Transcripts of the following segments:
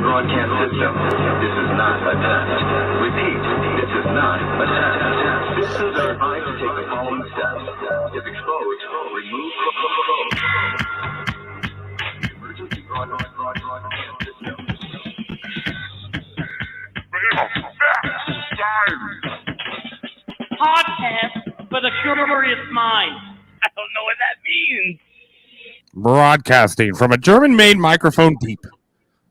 broadcast system. This is not a test. Repeat, this is not a test. Citizens are advised to take the following steps. If exposed, remove code. Emergency broadcast system. Podcast for the curious mind. I don't know what that means. Broadcasting from a German-made microphone deep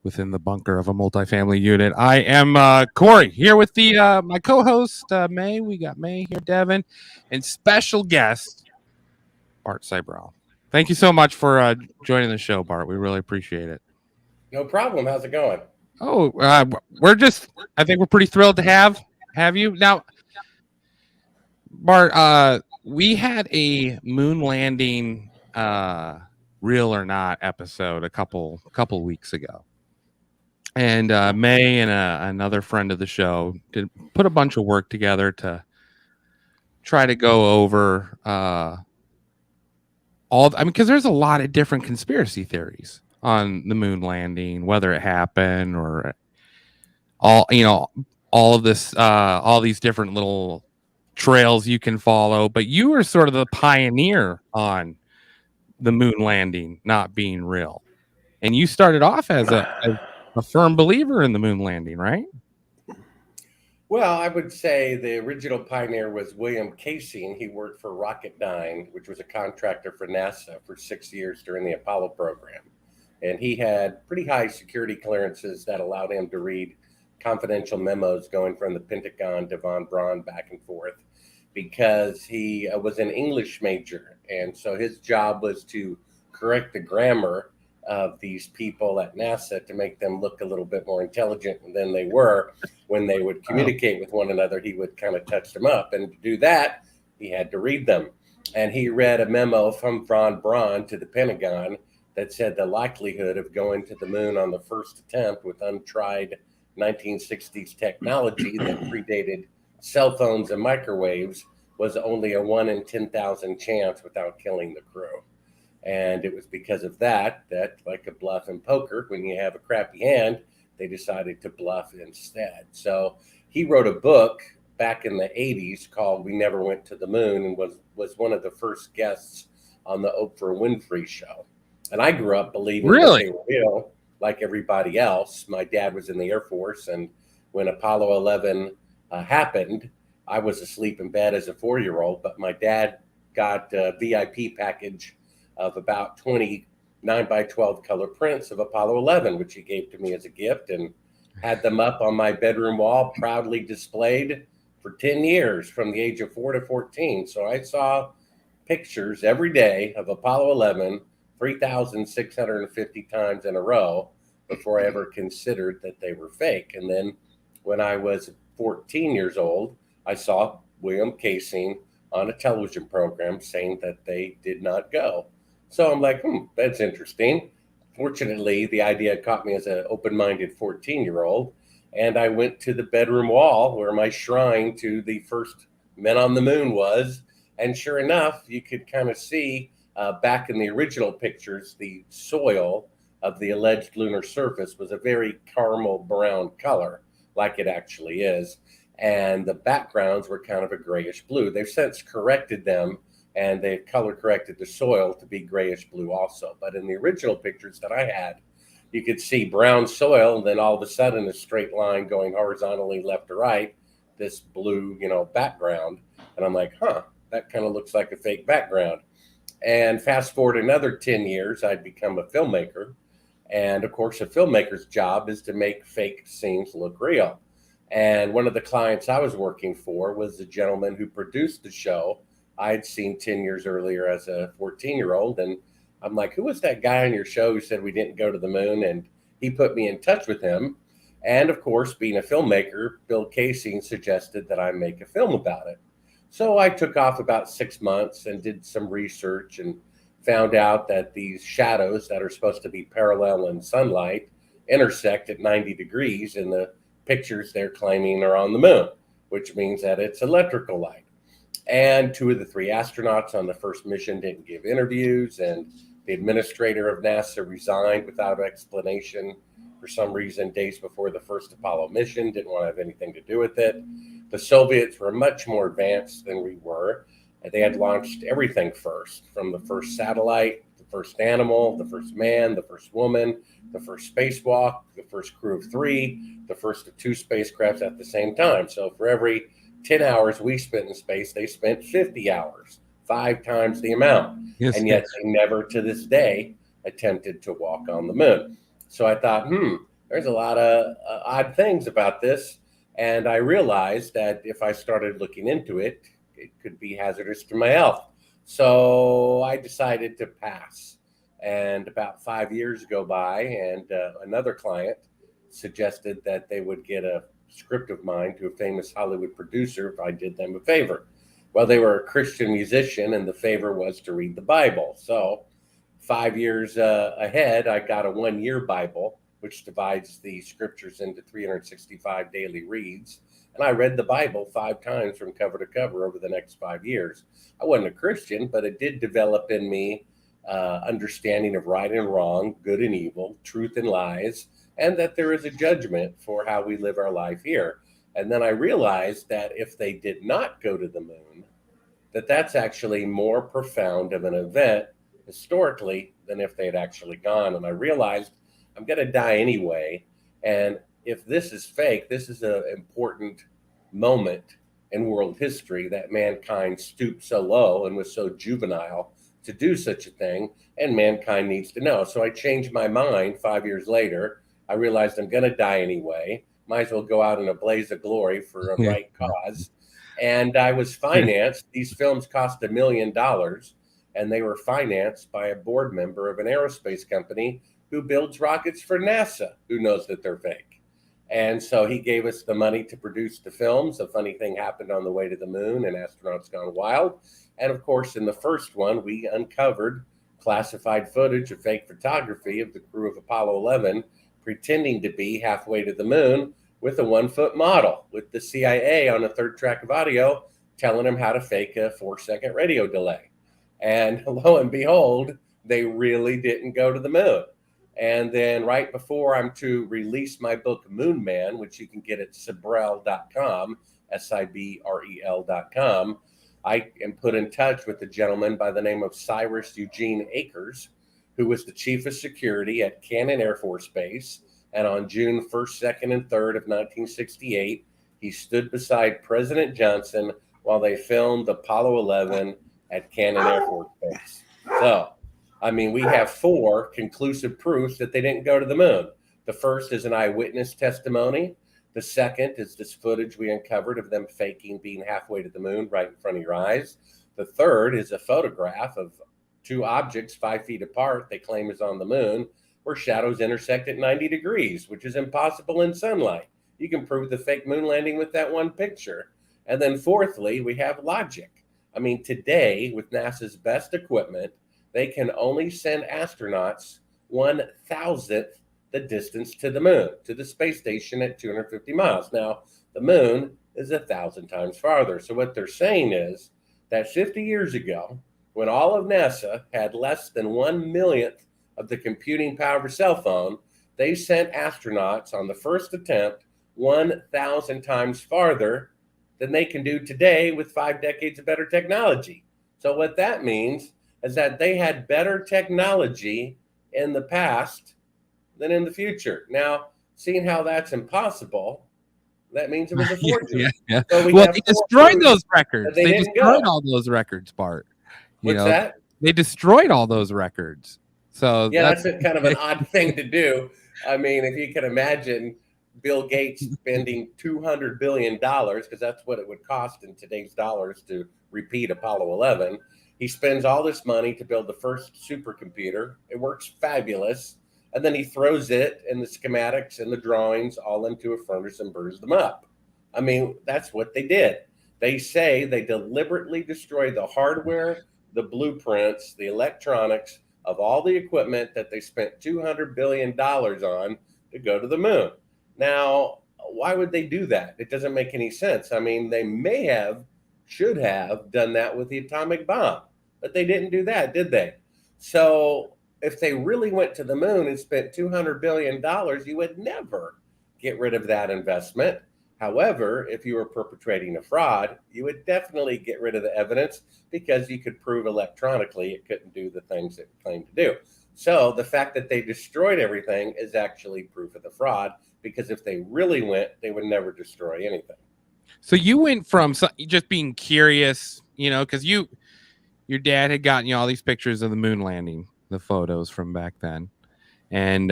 within the bunker of a multifamily unit. I am Corey here with the my co-host May. We got May here, Devin, and special guest Bart Sibrel. Thank you so much for joining the show, Bart. We really appreciate it. No problem. How's it going? Oh, I think we're pretty thrilled to have you now, Bart. We had a moon landing, real or not episode a couple weeks ago. And May and another friend of the show did put a bunch of work together to try to go over because there's a lot of different conspiracy theories on the moon landing, whether it happened or all of this, all these different little trails you can follow. But you were sort of the pioneer on the moon landing not being real, and you started off as a firm believer in the moon landing, right? Well, I would say the original pioneer was William Casey. He worked for Rocketdyne, which was a contractor for NASA for 6 years during the Apollo program. And he had pretty high security clearances that allowed him to read confidential memos going from the Pentagon to von Braun back and forth, because he was an English major. And so his job was to correct the grammar of these people at NASA to make them look a little bit more intelligent than they were. When they would communicate with one another, he would kind of touch them up. And to do that, he had to read them. And he read a memo from von Braun to the Pentagon that said the likelihood of going to the moon on the first attempt with untried 1960s technology that predated cell phones and microwaves was only a 1 in 10,000 chance without killing the crew. And it was because of that, like a bluff in poker, when you have a crappy hand, they decided to bluff instead. So he wrote a book back in the 80s called We Never Went to the Moon, and was one of the first guests on the Oprah Winfrey show. And I grew up believing that they were real, like everybody else. My dad was in the Air Force, and when Apollo 11 happened, I was asleep in bed as a 4-year-old, but my dad got a VIP package of about 20 9x12 color prints of Apollo 11, which he gave to me as a gift, and had them up on my bedroom wall, proudly displayed for 10 years from the age of 4 to 14. So I saw pictures every day of Apollo 11, 3,650 times in a row before I ever considered that they were fake. And then when I was 14 years old, I saw William Casey on a television program saying that they did not go. So I'm like, that's interesting. Fortunately, the idea caught me as an open-minded 14-year-old, and I went to the bedroom wall where my shrine to the first men on the moon was. And sure enough, you could kind of see back in the original pictures, the soil of the alleged lunar surface was a very caramel brown color, like it actually is. And the backgrounds were kind of a grayish blue. They've since corrected them, and they've color corrected the soil to be grayish blue also. But in the original pictures that I had, you could see brown soil, and then all of a sudden a straight line going horizontally left to right, this blue, background. And I'm like, that kind of looks like a fake background. And fast forward another 10 years, I'd become a filmmaker. And of course, a filmmaker's job is to make fake scenes look real. And one of the clients I was working for was the gentleman who produced the show I had seen 10 years earlier as a 14-year-old. And I'm like, who was that guy on your show who said we didn't go to the moon? And he put me in touch with him. And of course, being a filmmaker, Bill Casey suggested that I make a film about it. So I took off about 6 months and did some research and found out that these shadows that are supposed to be parallel in sunlight intersect at 90 degrees in the pictures they're claiming are on the moon, which means that it's electrical light. And 2 of the 3 astronauts on the first mission didn't give interviews, and the administrator of NASA resigned without explanation. for some reason, days before the first Apollo mission, didn't want to have anything to do with it. The Soviets were much more advanced than we were. They had launched everything first, from the first satellite, the first animal, the first man, the first woman, the first spacewalk, the first crew of 3, the first of 2 spacecrafts at the same time. So for every 10 hours we spent in space, they spent 50 hours, 5 times the amount. Yes, and yet they never to this day attempted to walk on the moon. So I thought, there's a lot of odd things about this. And I realized that if I started looking into it, it could be hazardous to my health. So I decided to pass. And about 5 years go by, and another client suggested that they would get a script of mine to a famous Hollywood producer if I did them a favor. Well, they were a Christian musician, and the favor was to read the Bible. So 5 years ahead, I got a 1-year Bible, which divides the scriptures into 365 daily reads. And I read the Bible 5 times from cover to cover over the next 5 years. I wasn't a Christian, but it did develop in me understanding of right and wrong, good and evil, truth and lies, and that there is a judgment for how we live our life here. And then I realized that if they did not go to the moon, that's actually more profound of an event historically than if they had actually gone. And I realized I'm going to die anyway. And if this is fake, this is an important moment in world history that mankind stooped so low and was so juvenile to do such a thing. And mankind needs to know. So I changed my mind 5 years later. I realized I'm going to die anyway. Might as well go out in a blaze of glory for a right cause. And I was financed. These films cost $1 million, and they were financed by a board member of an aerospace company who builds rockets for NASA, who knows that they're fake. And so he gave us the money to produce the films. A funny thing happened on the way to the moon, and Astronauts Gone Wild. And of course, in the first one, we uncovered classified footage of fake photography of the crew of Apollo 11 pretending to be halfway to the moon with a 1-foot model, with the CIA on a 3rd track of audio telling them how to fake a 4-second radio delay. And lo and behold, they really didn't go to the moon. And then right before I'm to release my book, Moon Man, which you can get at Sibrel.com, Sibrel.com, I am put in touch with a gentleman by the name of Cyrus Eugene Akers, who was the chief of security at Cannon Air Force Base. And on June 1st, 2nd, and 3rd of 1968, he stood beside President Johnson while they filmed Apollo 11 at Cannon Air Force Base. So, I mean, we have 4 conclusive proofs that they didn't go to the moon. The first is an eyewitness testimony. The second is this footage we uncovered of them faking being halfway to the moon right in front of your eyes. The third is a photograph of 2 objects 5 feet apart they claim is on the moon, where shadows intersect at 90 degrees, which is impossible in sunlight. You can prove the fake moon landing with that one picture. And then fourthly, we have logic. I mean, today, with NASA's best equipment, they can only send astronauts 1,000th the distance to the moon, to the space station at 250 miles. Now, the moon is 1,000 times farther. So what they're saying is that 50 years ago, when all of NASA had less than 1/1,000,000th of the computing power of a cell phone, they sent astronauts on the first attempt 1,000 times farther than they can do today with 5 decades of better technology. So what that means is that they had better technology in the past than in the future. Now, seeing how that's impossible, that means it was a forgery. Yeah. So Well, they destroyed those records. they They didn't destroyed go. all those records, Bart. What's that? They destroyed all those records. So Yeah, that's a kind of an odd thing to do. I mean, if you can imagine Bill Gates spending $200 billion, because that's what it would cost in today's dollars to repeat Apollo 11. He spends all this money to build the first supercomputer. It works fabulous. And then he throws it and the schematics and the drawings all into a furnace and burns them up. I mean, that's what they did. They say they deliberately destroyed the hardware, the blueprints, the electronics of all the equipment that they spent $200 billion on to go to the moon. Now, why would they do that? It doesn't make any sense. I mean, they should have done that with the atomic bomb, but they didn't do that, did they? So if they really went to the moon and spent $200 billion, you would never get rid of that investment. However, if you were perpetrating a fraud, you would definitely get rid of the evidence because you could prove electronically it couldn't do the things it claimed to do. So the fact that they destroyed everything is actually proof of the fraud, because if they really went, they would never destroy anything. So you went from just being curious, because your dad had gotten you all these pictures of the moon landing, the photos from back then, and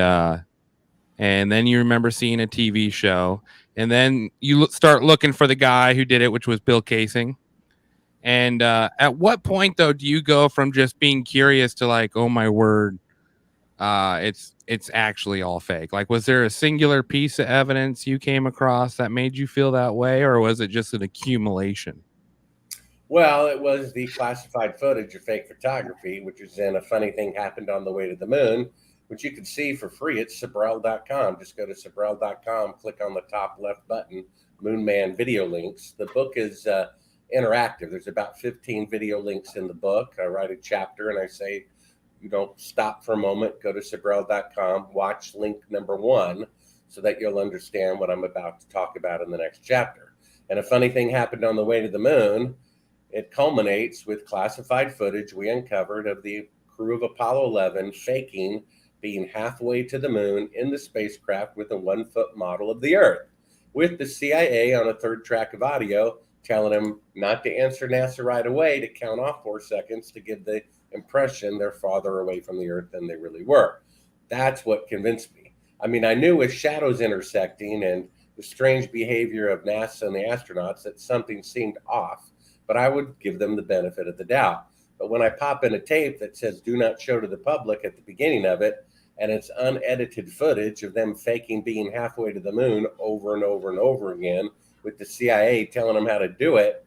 then you remember seeing a TV show, and then you start looking for the guy who did it, which was Bill Casing. And at what point, though, do you go from just being curious to like, oh my word, it's actually all fake? Like, was there a singular piece of evidence you came across that made you feel that way, or was it just an accumulation? Well, it was the classified footage of fake photography, which is in A Funny Thing Happened on the Way to the Moon, which you can see for free at Sibrel.com. Just go to Sibrel.com, click on the top left button, Moon Man video links. The book is interactive. There's about 15 video links in the book. I write a chapter and I say, stop for a moment, go to Sibrel.com, watch link number 1 so that you'll understand what I'm about to talk about in the next chapter. And A Funny Thing Happened on the Way to the Moon. It culminates with classified footage we uncovered of the crew of Apollo 11 faking being halfway to the moon in the spacecraft with a 1-foot model of the Earth, with the CIA on a third track of audio telling them not to answer NASA right away, to count off 4 seconds to give the impression they're farther away from the Earth than they really were. That's what convinced me. I mean, I knew with shadows intersecting and the strange behavior of NASA and the astronauts that something seemed off, but I would give them the benefit of the doubt. But when I pop in a tape that says do not show to the public at the beginning of it, and it's unedited footage of them faking being halfway to the moon over and over and over again with the CIA telling them how to do it,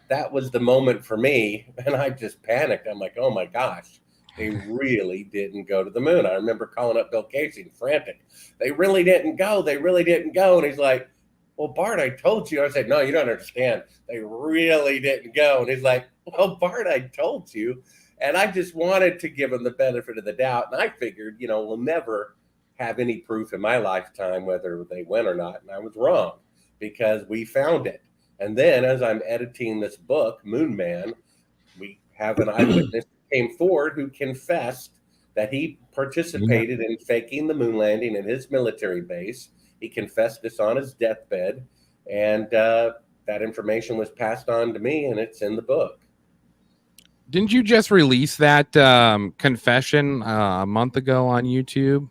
that was the moment for me. And I just panicked. I'm like, oh my gosh, they really didn't go to the moon. I remember calling up Bill Casey, frantic. They really didn't go. They really didn't go. And he's like, well, Bart, I told you. I said, no, you don't understand. They really didn't go. And he's like, well, Bart, I told you. And I just wanted to give him the benefit of the doubt. And I figured, we'll never have any proof in my lifetime whether they went or not. And I was wrong, because we found it. And then as I'm editing this book, Moon Man, we have an eyewitness who came forward who confessed that he participated in faking the moon landing in his military base. He confessed this on his deathbed, and that information was passed on to me, and it's in the book. Didn't you just release that confession a month ago on YouTube?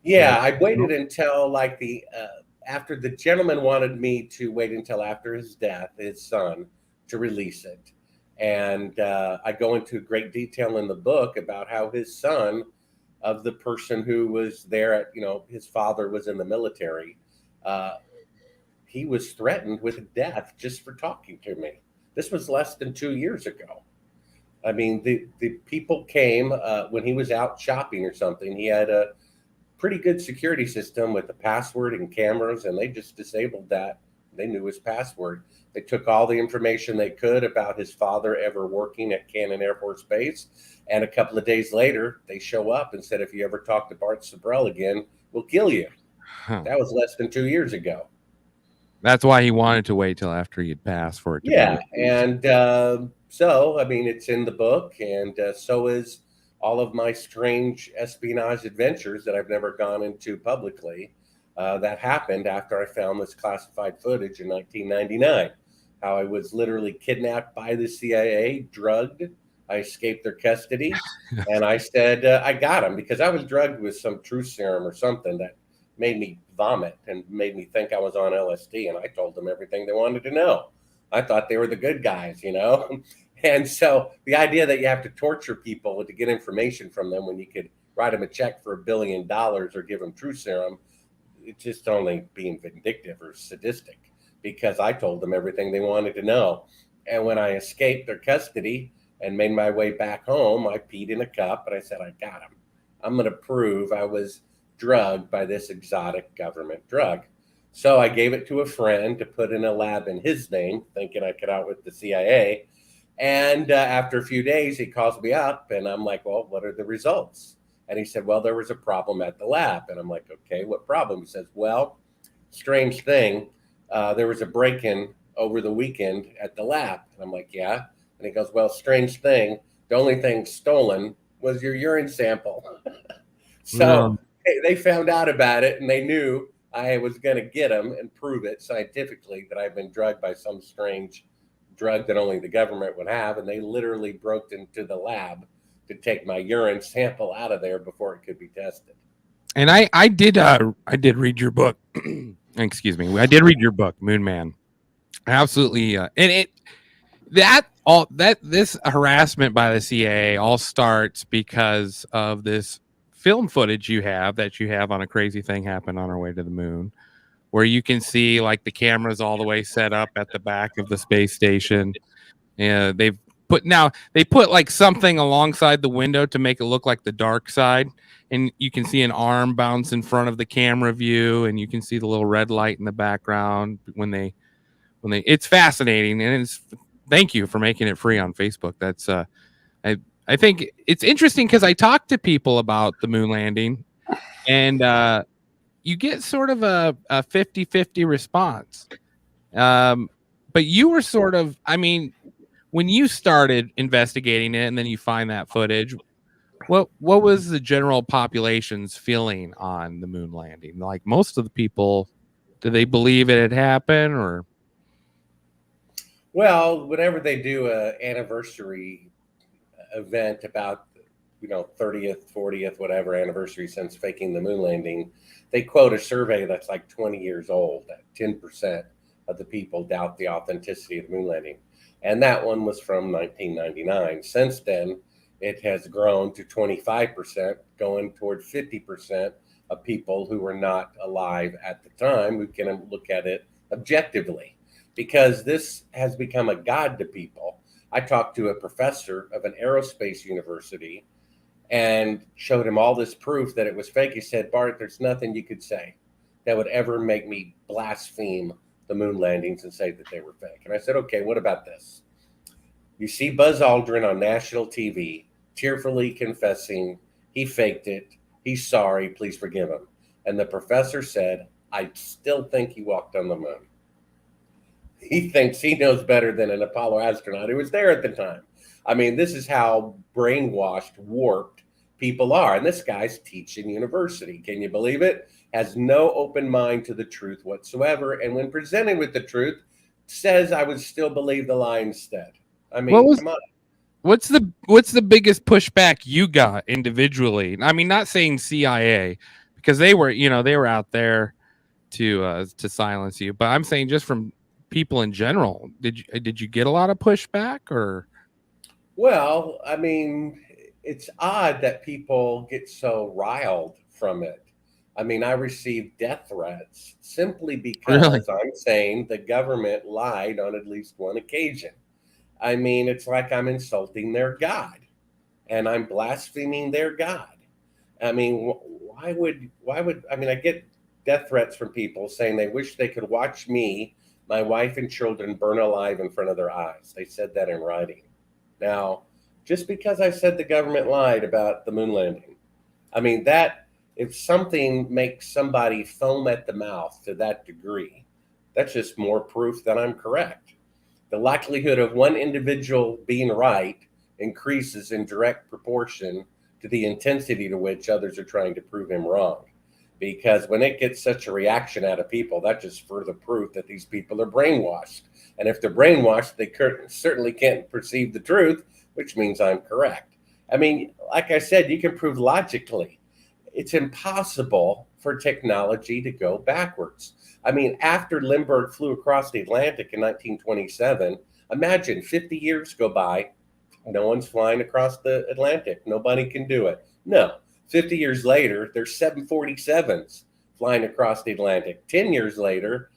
Yeah, I waited until after the gentleman wanted me to wait until after his death, his son, to release it. And I go into great detail in the book about how his son, of the person who was there at, his father was in the military. He was threatened with death just for talking to me. This was less than 2 years ago. I mean, the people came when he was out shopping or something. He had a pretty good security system with a password and cameras, and they just disabled that. They knew his password. They took all the information they could about his father ever working at Cannon Air Force Base. And a couple of days later, they show up and said, if you ever talk to Bart Sibrel again, we'll kill you. Huh. That was less than 2 years ago. That's why he wanted to wait till after he had passed for it to be and so, I mean, it's in the book, and so is all of my strange espionage adventures that I've never gone into publicly. That happened after I found this classified footage in 1999. How I was literally kidnapped by the CIA, drugged. I escaped their custody, and I said I got him because I was drugged with some truth serum or something that made me vomit and made me think I was on LSD. And I told them everything they wanted to know. I thought they were the good guys, And so the idea that you have to torture people to get information from them when you could write them a check for $1 billion or give them truth serum, it's just only being vindictive or sadistic, because I told them everything they wanted to know. And when I escaped their custody and made my way back home, I peed in a cup and I said, I got him. I'm going to prove I was drugged by this exotic government drug. So I gave it to a friend to put in a lab in his name, thinking I could outwit the CIA. And after a few days, he calls me up and I'm like, well, what are the results? And he said, well, there was a problem at the lab. And I'm like, okay, what problem? He says, well, strange thing. There was a break-in over the weekend at the lab. And I'm like, yeah. And he goes, well, strange thing. The only thing stolen was your urine sample. So they found out about it, and they knew I was going to get them and prove it scientifically that I've been drugged by some strange drug that only the government would have. And they literally broke into the lab to take my urine sample out of there before it could be tested. And I did read your book. Excuse me. I did read your book, Moon Man. Absolutely. And this harassment by the CIA all starts because of this film footage you have on a crazy thing happened on our way to the moon, where you can see like the cameras all the way set up at the back of the space station. And they put like something alongside the window to make it look like the dark side. And you can see an arm bounce in front of the camera view, and you can see the little red light in the background when they it's fascinating. And thank you for making it free on Facebook. That's I think it's interesting because I talk to people about the moon landing, and you get sort of a 50-50 response. But you were sort of, I mean, when you started investigating it and then you find that footage, what was the general population's feeling on the moon landing? Like most of the people, did they believe it had happened, or? Well, whenever they do an anniversary event about 30th, 40th, whatever anniversary since faking the moon landing, they quote a survey that's like 20 years old that 10% of the people doubt the authenticity of the moon landing. And that one was from 1999. Since then, it has grown to 25%, going toward 50% of people who were not alive at the time who can look at it objectively, because this has become a god to people. I talked to a professor of an aerospace university and showed him all this proof that it was fake. He said, Bart, there's nothing you could say that would ever make me blaspheme the moon landings and say that they were fake. And I said, okay, what about this? You see Buzz Aldrin on national TV tearfully confessing he faked it. He's sorry. Please forgive him. And the professor said, I still think he walked on the moon. He thinks he knows better than an Apollo astronaut who was there at the time. I mean, this is how brainwashed, warped people are. And this guy's teaching university. Can you believe it? Has no open mind to the truth whatsoever. And when presented with the truth, says I would still believe the lie instead. I mean, come on. What's the biggest pushback you got individually? I mean, not saying CIA, because they were out there to silence you, but I'm saying just from people in general. Did you get a lot of pushback, or? Well, I mean, it's odd that people get so riled from it. I mean, I received death threats simply because I'm saying the government lied on at least one occasion. I mean, it's like I'm insulting their God and I'm blaspheming their God. I mean, why would, I mean, I get death threats from people saying they wish they could watch me, my wife and children burn alive in front of their eyes. They said that in writing. Now, just because I said the government lied about the moon landing, I mean, that if something makes somebody foam at the mouth to that degree, that's just more proof that I'm correct. The likelihood of one individual being right increases in direct proportion to the intensity to which others are trying to prove him wrong. Because when it gets such a reaction out of people, that's just further proof that these people are brainwashed. And if they're brainwashed, they certainly can't perceive the truth, which means I'm correct. I mean, like I said, you can prove logically. It's impossible for technology to go backwards. I mean, after Lindbergh flew across the Atlantic in 1927, imagine 50 years go by, no one's flying across the Atlantic. Nobody can do it. No. 50 years later, there's 747s flying across the Atlantic. 10 years later,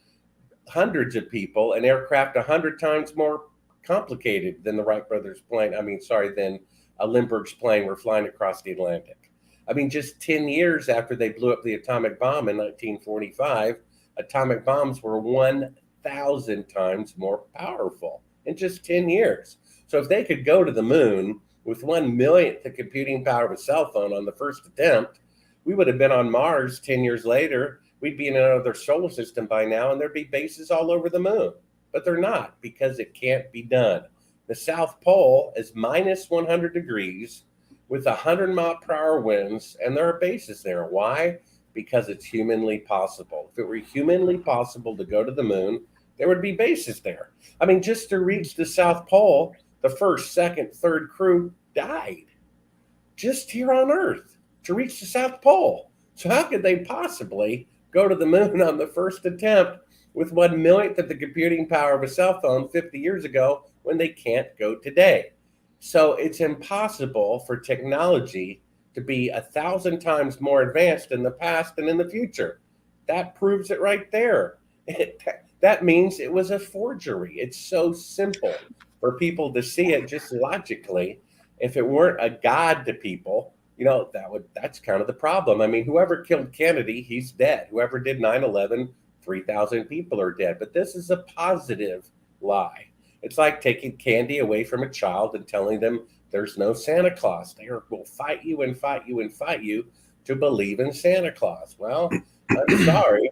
hundreds of people, an aircraft 100 times more complicated than the Wright brothers plane. Than Lindbergh's plane were flying across the Atlantic. I mean, just 10 years after they blew up the atomic bomb in 1945, atomic bombs were 1,000 times more powerful in just 10 years. So if they could go to the moon with 1/1,000,000th the computing power of a cell phone on the first attempt, we would have been on Mars 10 years later. We'd be in another solar system by now, and there'd be bases all over the moon. But they're not, because it can't be done. The South Pole is minus 100 degrees with 100-mile-per-hour winds, and there are bases there. Why? Because it's humanly possible. If it were humanly possible to go to the moon, there would be bases there. I mean, just to reach the South Pole, the first, second, third crew died just here on Earth to reach the South Pole. So how could they possibly go to the moon on the first attempt with 1/1,000,000th of the computing power of a cell phone 50 years ago when they can't go today? So it's impossible for technology to be 1,000 times more advanced in the past and in the future. That proves it right there. That means it was a forgery. It's so simple for people to see it just logically. If it weren't a god to people, that's kind of the problem. I mean, whoever killed Kennedy, he's dead. Whoever did 9/11, 3,000 people are dead. But this is a positive lie. It's like taking candy away from a child and telling them there's no Santa Claus. They will fight you and fight you and fight you to believe in Santa Claus. Well, I'm sorry.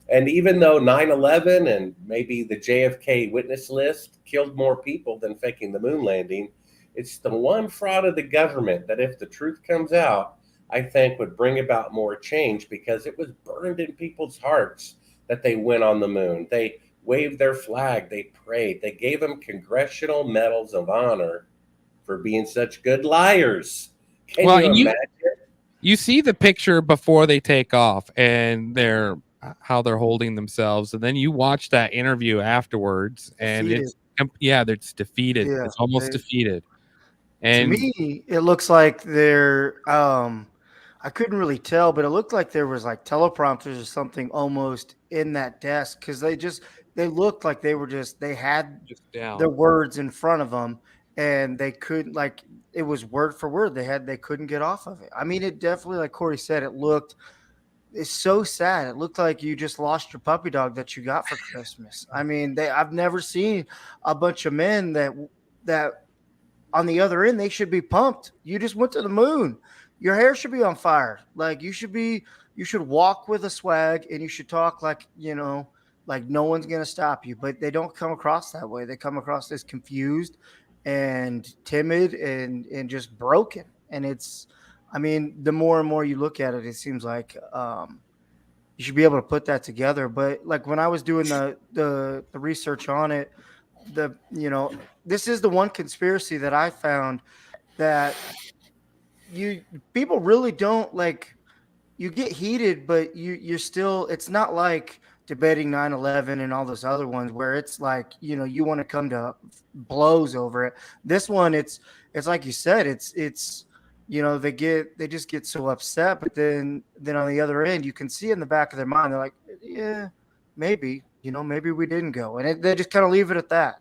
And even though 9/11 and maybe the JFK witness list killed more people than faking the moon landing, it's the one fraud of the government that, if the truth comes out, I think would bring about more change, because it was burned in people's hearts that they went on the moon. They waved their flag, they prayed, they gave them congressional medals of honor for being such good liars. Can you imagine? You see the picture before they take off and how they're holding themselves, and then you watch that interview afterwards, and Defeated. it's defeated. Yeah, it's almost defeated. To And me, it looks like they're I couldn't really tell, but it looked like there was like teleprompters or something almost in that desk, because they looked like they had just down. the words in front of them, and they couldn't, like, it was word for word. They couldn't get off of it. I mean, it definitely, like Corey said, it's so sad. It looked like you just lost your puppy dog that you got for Christmas. I mean, I've never seen a bunch of men that on the other end, they should be pumped. You just went to the moon. Your hair should be on fire. Like, you should walk with a swag, and you should talk like no one's going to stop you. But they don't come across that way. They come across as confused and timid and just broken. And I mean, the more and more you look at it, it seems like you should be able to put that together. But like when I was doing the research on it, this is the one conspiracy that I found that people really don't like. You get heated, but you're still. It's not like debating 9/11 and all those other ones where it's like you want to come to blows over it. This one, it's like you said, it's they just get so upset, but then on the other end, you can see in the back of their mind, they're like, yeah, maybe we didn't go, and they just kind of leave it at that.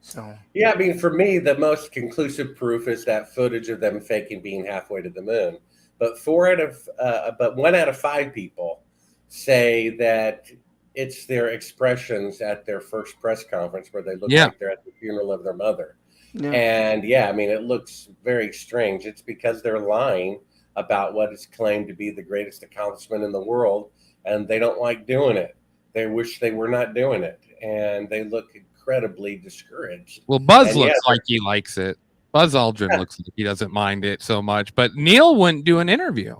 So yeah, I mean, for me, the most conclusive proof is that footage of them faking being halfway to the moon. But 1 out of 5 people say that it's their expressions at their first press conference where they look like they're at the funeral of their mother. Yeah. And I mean, it looks very strange. It's because they're lying about what is claimed to be the greatest accomplishment in the world, and they don't like doing it. They wish they were not doing it, and they look incredibly discouraged. Well, Buzz looks like he likes it. Buzz Aldrin looks like he doesn't mind it so much, but Neil wouldn't do an interview.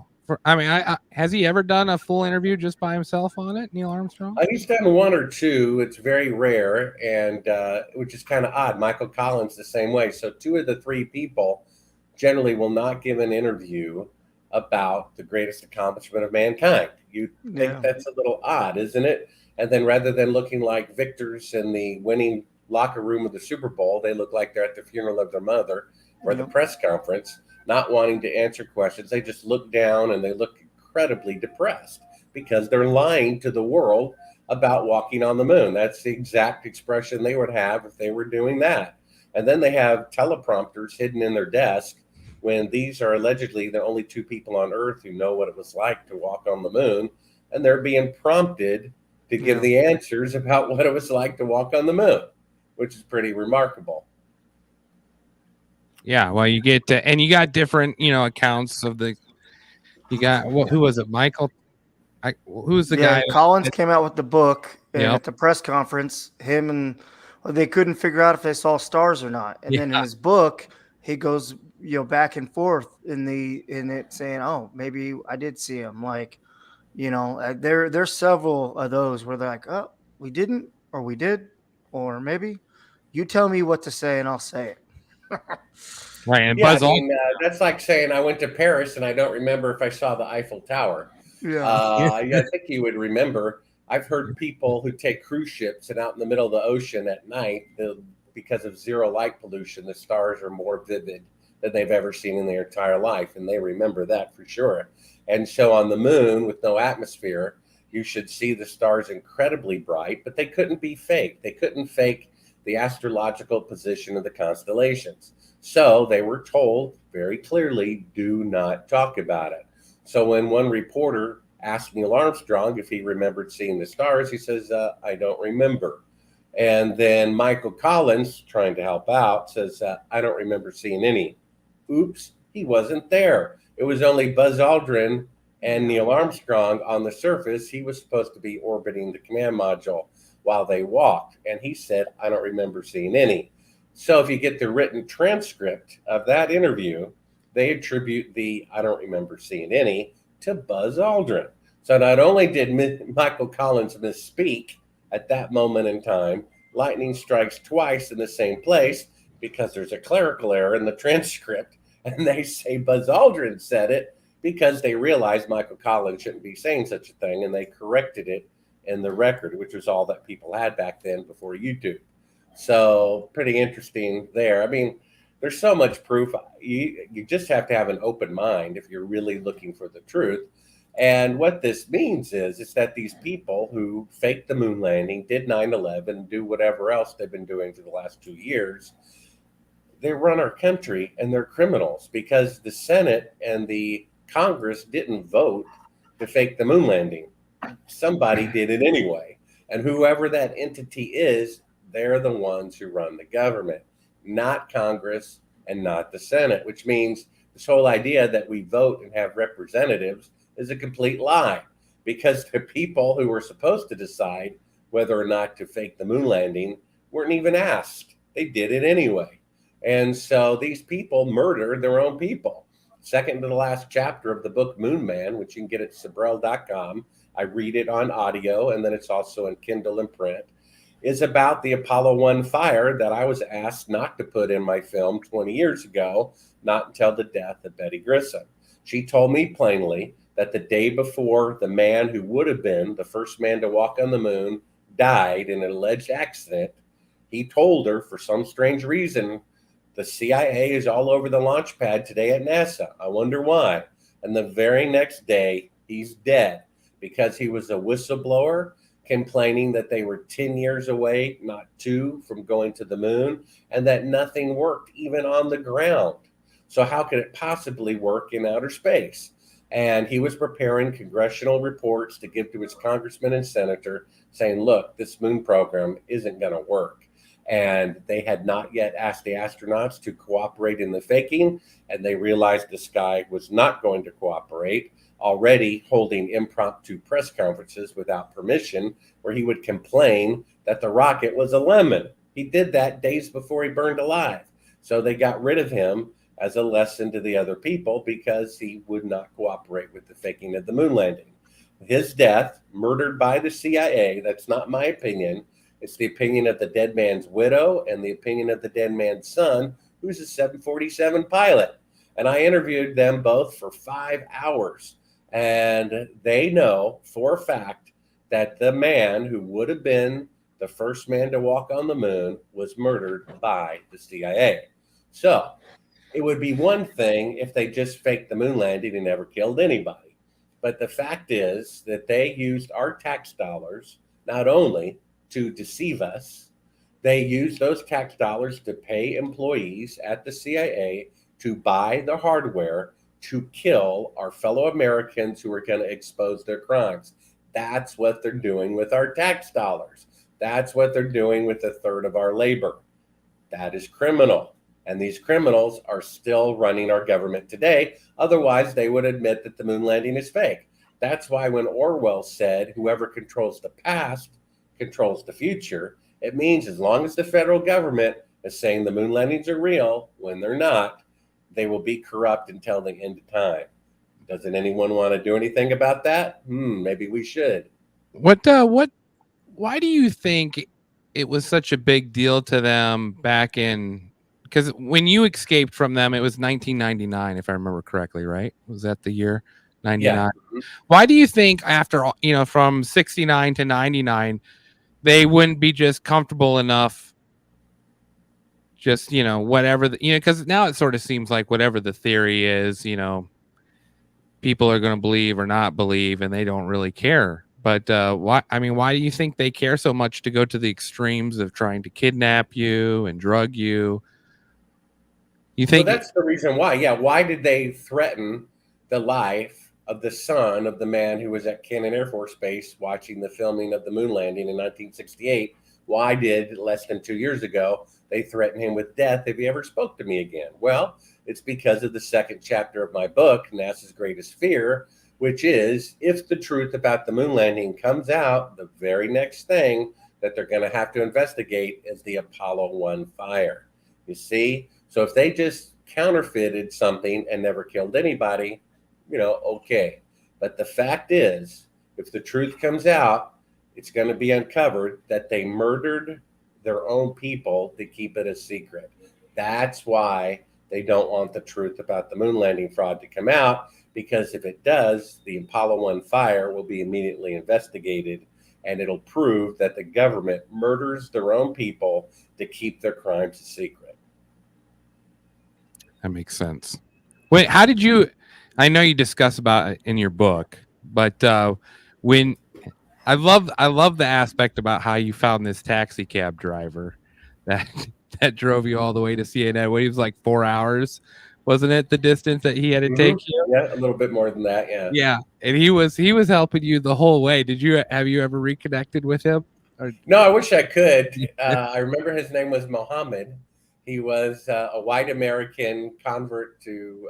Has he ever done a full interview just by himself on it, Neil Armstrong? He's done 1 or 2. It's very rare, and which is kind of odd. Michael Collins the same way. So 2 of the 3 people generally will not give an interview about the greatest accomplishment of mankind. You think that's a little odd, isn't it? And then rather than looking like victors in the winning locker room of the Super Bowl, they look like they're at the funeral of their mother or the press conference, not wanting to answer questions. They just look down and they look incredibly depressed because they're lying to the world about walking on the moon. That's the exact expression they would have if they were doing that. And then they have teleprompters hidden in their desk when these are allegedly the only 2 people on Earth who know what it was like to walk on the moon. And they're being prompted to give the answers about what it was like to walk on the moon, which is pretty remarkable. Yeah, well, you get and you got different, accounts of the. You got who was it? Michael. Who was the Yeah, guy? Collins came out with the book, and Yep. at the press conference, him and well, they couldn't figure out if they saw stars or not. And then in Yeah. his book, he goes, back and forth in it saying, "Oh, maybe I did see him." Like, there's several of those where they're like, "Oh, we didn't, or we did, or maybe." You tell me what to say, and I'll say it. Right. And Yeah, I Buzz Aldrin. mean, that's like saying I went to Paris and I don't remember if I saw the Eiffel Tower. Yeah. Yeah, I think you would remember. I've heard people who take cruise ships and out in the middle of the ocean at night, because of zero light pollution, the stars are more vivid than they've ever seen in their entire life, and they remember that for sure. And so on the moon with no atmosphere, you should see the stars incredibly bright, but they couldn't be fake. They couldn't fake the astrological position of the constellations. So they were told very clearly, do not talk about it. So when one reporter asked Neil Armstrong if he remembered seeing the stars, he says, I don't remember. And then Michael Collins, trying to help out, says, I don't remember seeing any. Oops, he wasn't there. It was only Buzz Aldrin and Neil Armstrong on the surface. He was supposed to be orbiting the command module while they walked. And he said, I don't remember seeing any. So if you get the written transcript of that interview, they attribute the I don't remember seeing any to Buzz Aldrin. So not only did Michael Collins misspeak at that moment in time, lightning strikes twice in the same place because there's a clerical error in the transcript, and they say Buzz Aldrin said it because they realized Michael Collins shouldn't be saying such a thing, and they corrected it in the record, which was all that people had back then before YouTube. So pretty interesting there. I mean, there's so much proof. You just have to have an open mind if you're really looking for the truth. And what this means is that these people who faked the moon landing, did 9/11, do whatever else they've been doing for the last 2 years, they run our country and they're criminals because the Senate and the Congress didn't vote to fake the moon landing. Somebody did it anyway. And whoever that entity is, they're the ones who run the government, not Congress and not the Senate, which means this whole idea that we vote and have representatives is a complete lie because the people who were supposed to decide whether or not to fake the moon landing weren't even asked. They did it anyway. And so these people murdered their own people. Second to the last chapter of the book Moon Man, which you can get at Sibrel.com. I read it on audio, and then it's also in Kindle and print, is about the Apollo 1 fire that I was asked not to put in my film 20 years ago, not until the death of Betty Grissom. She told me plainly that the day before the man who would have been the first man to walk on the moon died in an alleged accident, he told her for some strange reason, the CIA is all over the launch pad today at NASA. I wonder why. And the very next day, he's dead because he was a whistleblower complaining that they were 10 years away, not 2, from going to the moon, and that nothing worked even on the ground. So how could it possibly work in outer space? And he was preparing congressional reports to give to his congressman and senator saying, look, this moon program isn't going to work. And they had not yet asked the astronauts to cooperate in the faking, and they realized this guy was not going to cooperate, already holding impromptu press conferences without permission where he would complain that the rocket was a lemon. He did that days before he burned alive. So they got rid of him as a lesson to the other people because he would not cooperate with the faking of the moon landing. His death, murdered by the CIA, that's not my opinion. It's the opinion of the dead man's widow and the opinion of the dead man's son, who's a 747 pilot. And I interviewed them both for 5 hours. And they know for a fact that the man who would have been the first man to walk on the moon was murdered by the CIA. So it would be one thing if they just faked the moon landing and never killed anybody. But the fact is that they used our tax dollars not only to deceive us, they used those tax dollars to pay employees at the CIA to buy the hardware to kill our fellow Americans who are going to expose their crimes. That's what they're doing with our tax dollars. That's what they're doing with a third of our labor. That is criminal. And these criminals are still running our government today. Otherwise, they would admit that the moon landing is fake. That's why when Orwell said, whoever controls the past controls the future, it means as long as the federal government is saying the moon landings are real when they're not, they will be corrupt until the end of time. Doesn't anyone want to do anything about that? Maybe we should. What why do you think it was such a big deal to them back in, because when you escaped from them, it was 1999, if I remember correctly, right? Was that the year 99? Yeah. Why do you think after from 69 to 99, they wouldn't be just comfortable enough, just whatever because now it sort of seems like whatever the theory is, people are going to believe or not believe, and they don't really care. But why do you think they care so much to go to the extremes of trying to kidnap you and drug you? You So think that's the reason why. Yeah. Why did they threaten the life of the son of the man who was at Cannon Air Force Base watching the filming of the moon landing in 1968? Why did less than 2 years ago they threaten him with death if he ever spoke to me again? Well, it's because of the second chapter of my book, NASA's Greatest Fear, which is if the truth about the moon landing comes out, the very next thing that they're going to have to investigate is the Apollo 1 fire. You see? So if they just counterfeited something and never killed anybody, okay. But the fact is, if the truth comes out, it's going to be uncovered that they murdered their own people to keep it a secret. That's why they don't want the truth about the moon landing fraud to come out, because if it does, the Apollo 1 fire will be immediately investigated, and it'll prove that the government murders their own people to keep their crimes a secret. that makes sense? Wait, how did you? I know you discuss about it in your book, but when I love the aspect about how you found this taxi cab driver that that drove you all the way to CNN. When he was like 4 hours, wasn't it, the distance that he had to take you? Yeah, a little bit more than that. Yeah. Yeah, and he was helping you the whole way. Have you ever reconnected with him? Or, No, I wish I could. I remember his name was Mohammed. He was a white American convert to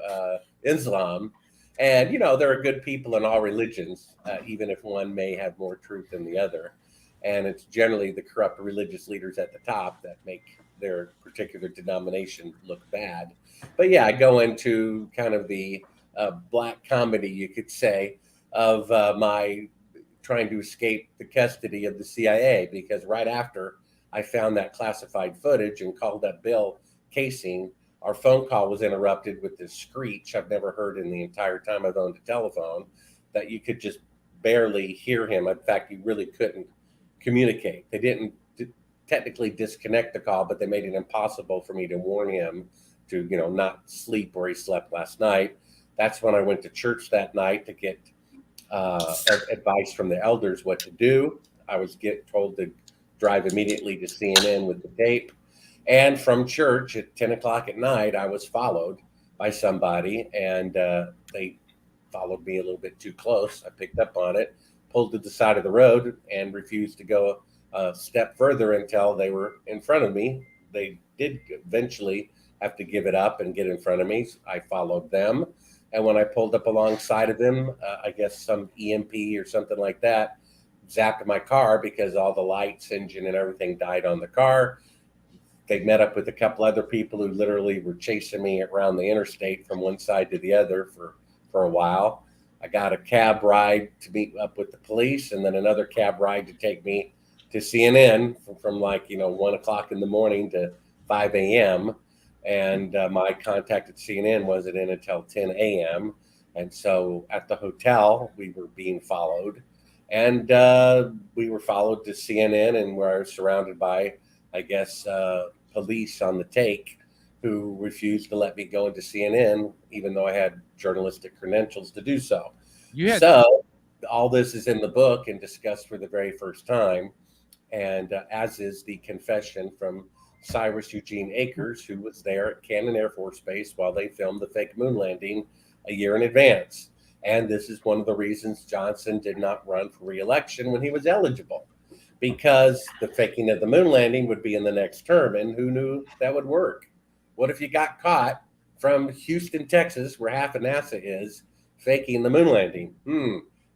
Islam. And, there are good people in all religions, even if one may have more truth than the other. And it's generally the corrupt religious leaders at the top that make their particular denomination look bad. But yeah, I go into kind of the black comedy, you could say, of my trying to escape the custody of the CIA, because right after I found that classified footage and called up Bill Casing, our phone call was interrupted with this screech I've never heard in the entire time I've owned a telephone, that you could just barely hear him. In fact, you really couldn't communicate. They didn't technically disconnect the call, but they made it impossible for me to warn him to, not sleep where he slept last night. That's when I went to church that night to get advice from the elders what to do. I was told to drive immediately to CNN with the tape. And from church at 10 o'clock at night, I was followed by somebody, and they followed me a little bit too close. I picked up on it, pulled to the side of the road, and refused to go a step further until they were in front of me. They did eventually have to give it up and get in front of me. I followed them. And when I pulled up alongside of them, I guess some EMP or something like that zapped my car, because all the lights, engine, and everything died on the car. They met up with a couple other people who literally were chasing me around the interstate from one side to the other for a while. I got a cab ride to meet up with the police, and then another cab ride to take me to CNN from 1 o'clock in the morning to 5 a.m. And my contact at CNN wasn't in until 10 a.m. And so at the hotel, we were being followed. And we were followed to CNN, and we were surrounded by, I guess, police on the take, who refused to let me go into CNN, even though I had journalistic credentials to do so. So all this is in the book and discussed for the very first time, and as is the confession from Cyrus Eugene Akers, who was there at Cannon Air Force Base while they filmed the fake moon landing a year in advance. And this is one of the reasons Johnson did not run for re-election when he was eligible, because the faking of the moon landing would be in the next term, and who knew that would work? What if you got caught from Houston, Texas, where half of NASA is, faking the moon landing?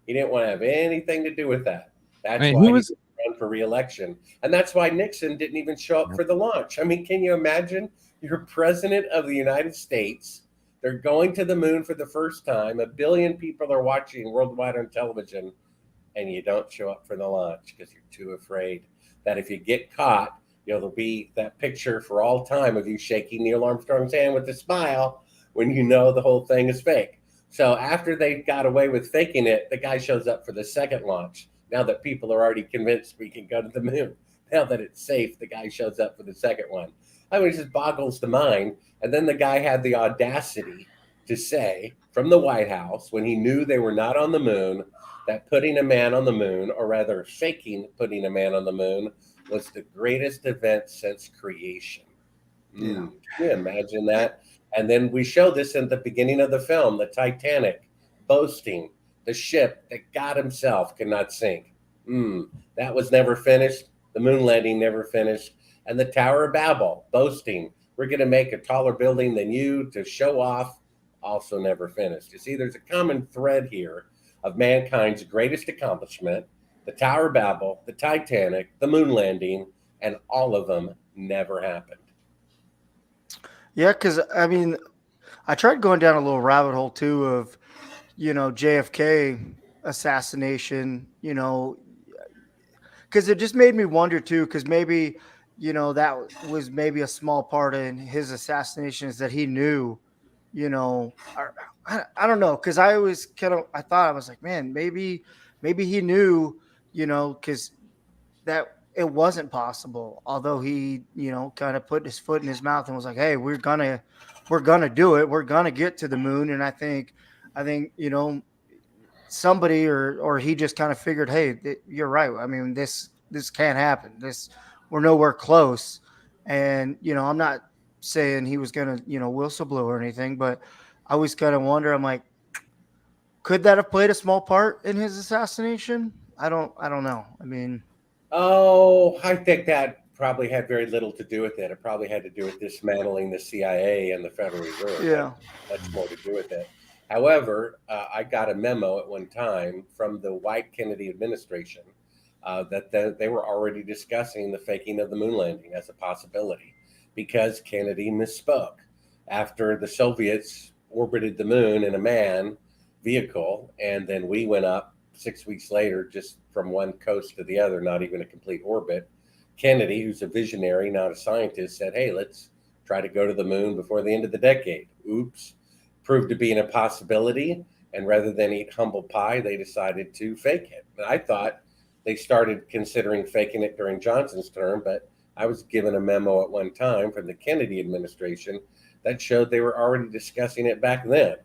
He didn't want to have anything to do with that. That's I mean, why who he was? didn't run for re-election. And that's why Nixon didn't even show up for the launch. I mean, can you imagine? You're president of the United States. They're going to the moon for the first time. 1 billion people are watching worldwide on television, and you don't show up for the launch because you're too afraid that if you get caught, there'll be that picture for all time of you shaking Neil Armstrong's hand with a smile when you know the whole thing is fake. So after they got away with faking it, the guy shows up for the second launch. Now that people are already convinced we can go to the moon, now that it's safe, the guy shows up for the second one. I mean, it just boggles the mind. And then the guy had the audacity to say from the White House, when he knew they were not on the moon, that putting a man on the moon, or rather faking putting a man on the moon, was the greatest event since creation. Can you imagine that? And then we show this in the beginning of the film, the Titanic boasting the ship that God himself cannot sink. That was never finished. The moon landing never finished. And the Tower of Babel boasting, we're going to make a taller building than you to show off, also never finished. You see, there's a common thread here of mankind's greatest accomplishment, the Tower of Babel, the Titanic, the moon landing, and all of them never happened. Yeah, because I mean, I tried going down a little rabbit hole too of, JFK assassination, because it just made me wonder too, because maybe, that was maybe a small part in his assassination is that he knew, I don't know, because I was I thought I was like, man, maybe he knew, because that it wasn't possible. Although he, kind of put his foot in his mouth and was like, hey, we're gonna do it. We're gonna get to the moon. And I think, somebody or he just kind of figured, hey, you're right. I mean, this can't happen. We're nowhere close. And, I'm not saying he was going to, whistle blow or anything, but I always kind of wonder, I'm like, could that have played a small part in his assassination? I don't know. I mean, I think that probably had very little to do with it. It probably had to do with dismantling the CIA and the Federal Reserve. Yeah. That's more to do with it. However, I got a memo at one time from the White Kennedy administration that they were already discussing the faking of the moon landing as a possibility because Kennedy misspoke. After the Soviets orbited the moon in a manned vehicle, and then we went up 6 weeks later just from one coast to the other, not even a complete orbit, Kennedy, who's a visionary, not a scientist, said, hey, let's try to go to the moon before the end of the decade. Oops. Proved to be an impossibility, and rather than eat humble pie, they decided to fake it. And I thought they started considering faking it during Johnson's term, but I was given a memo at one time from the Kennedy administration that showed they were already discussing it back then.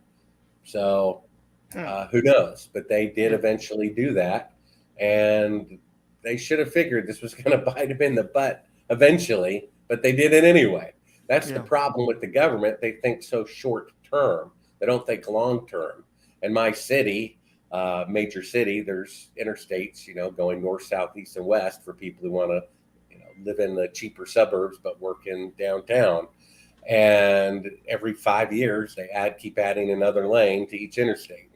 So who knows? But they did eventually do that, and they should have figured this was going to bite them in the butt eventually, but they did it anyway. That's the problem with the government. They think so short term. They don't think long term. In my city, major city, there's interstates, going north, south, east, and west for people who want to, live in the cheaper suburbs but work in downtown. And every 5 years, they keep adding another lane to each interstate,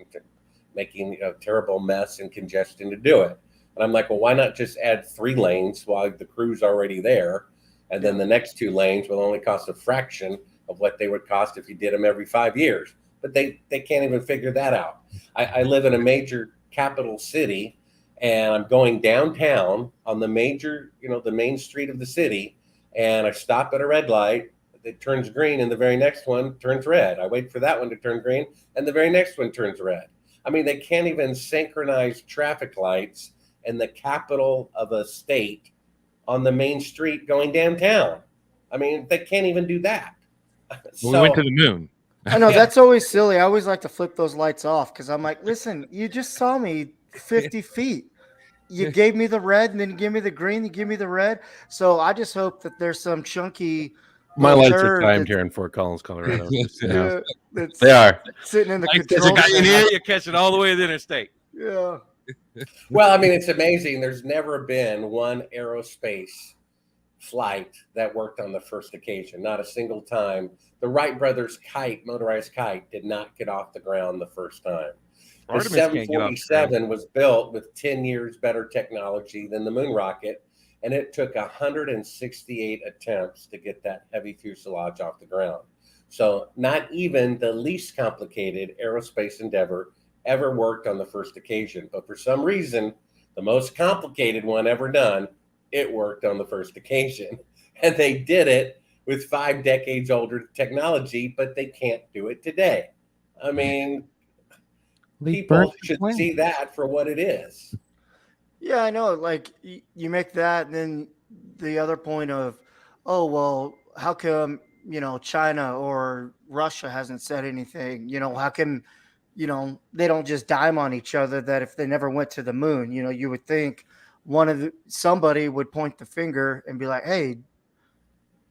making a terrible mess and congestion to do it. And I'm like, well, why not just add 3 lanes while the crew's already there? And then the next 2 lanes will only cost a fraction of what they would cost if you did them every 5 years. But they can't even figure that out. I live in a major capital city, and I'm going downtown on the major, the main street of the city, and I stop at a red light. It turns green, and the very next one turns red. I wait for that one to turn green, and the very next one turns red. I mean, they can't even synchronize traffic lights in the capital of a state on the main street going downtown. I mean, they can't even do that. We went to the moon. I know that's always silly. I always like to flip those lights off because I'm like, listen, you just saw me 50 feet. You gave me the red, and then you give me the green, you give me the red. So I just hope that there's some chunky. My lights are timed here in Fort Collins, Colorado. They are sitting in the There's a control guy in center. here. You catch it all the way to the interstate. Yeah. Well, I mean, it's amazing. There's never been one aerospace flight that worked on the first occasion. Not a single time. The Wright brothers' motorized kite, did not get off the ground the first time. The Artemis can't get off the ground. 747 was built with 10 years better technology than the moon rocket, and it took 168 attempts to get that heavy fuselage off the ground. So not even the least complicated aerospace endeavor ever worked on the first occasion. But for some reason, the most complicated one ever done, it worked on the first occasion. And they did it with 5 decades older technology, but they can't do it today. I mean, people should see that for what it is. Yeah, I know. Like you make that, and then the other point of, oh, well, how come, China or Russia hasn't said anything? How come, they don't just dime on each other that if they never went to the moon? You would think somebody would point the finger and be like, hey,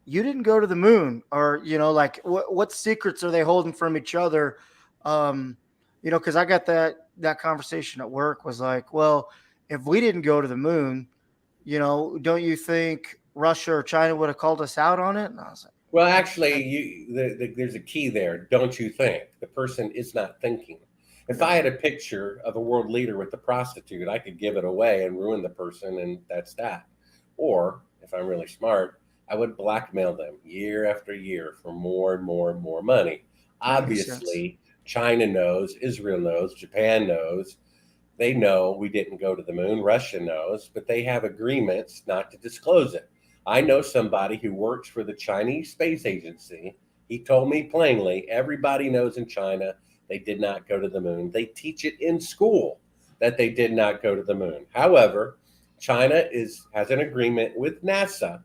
you didn't go to the moon, or like what secrets are they holding from each other? Because I got that conversation at work was like, well, if we didn't go to the moon, don't you think Russia or China would have called us out on it? And I was like, well, actually, there's a key there. Don't you think? The person is not thinking. If I had a picture of a world leader with a prostitute, I could give it away and ruin the person, and that's that. Or if I'm really smart, I would blackmail them year after year for more and more and more money. Obviously, China knows, Israel knows, Japan knows. They know we didn't go to the moon. Russia knows, but they have agreements not to disclose it. I know somebody who works for the Chinese Space Agency. He told me plainly, everybody knows in China they did not go to the moon. They teach it in school that they did not go to the moon. However, China has an agreement with NASA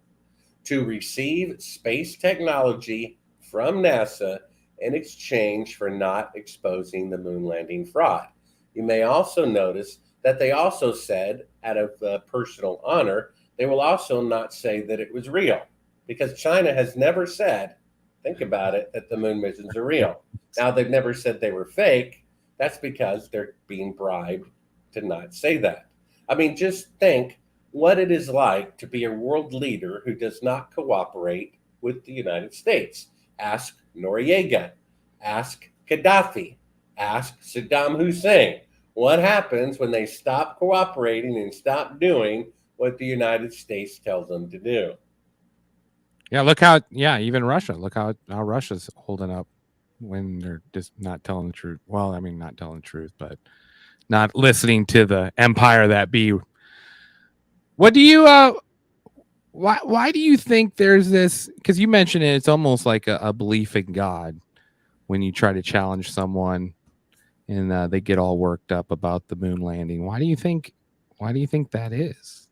to receive space technology from NASA in exchange for not exposing the moon landing fraud. You may also notice that they also said, out of personal honor, they will also not say that it was real, because China has never said, think about it, that the moon missions are real. Now, they've never said they were fake. That's because they're being bribed to not say that. I mean, just think what it is like to be a world leader who does not cooperate with the United States. Ask Noriega, ask Gaddafi, ask Saddam Hussein. What happens when they stop cooperating and stop doing what the United States tells them to do? Yeah, even Russia. Look how Russia's holding up when they're just not telling the truth. Well, I mean, not telling the truth, but not listening to the empire that be. What do you why do you think there's this? Because you mentioned it, it's almost like a belief in God when you try to challenge someone and they get all worked up about the moon landing. Why do you think that is?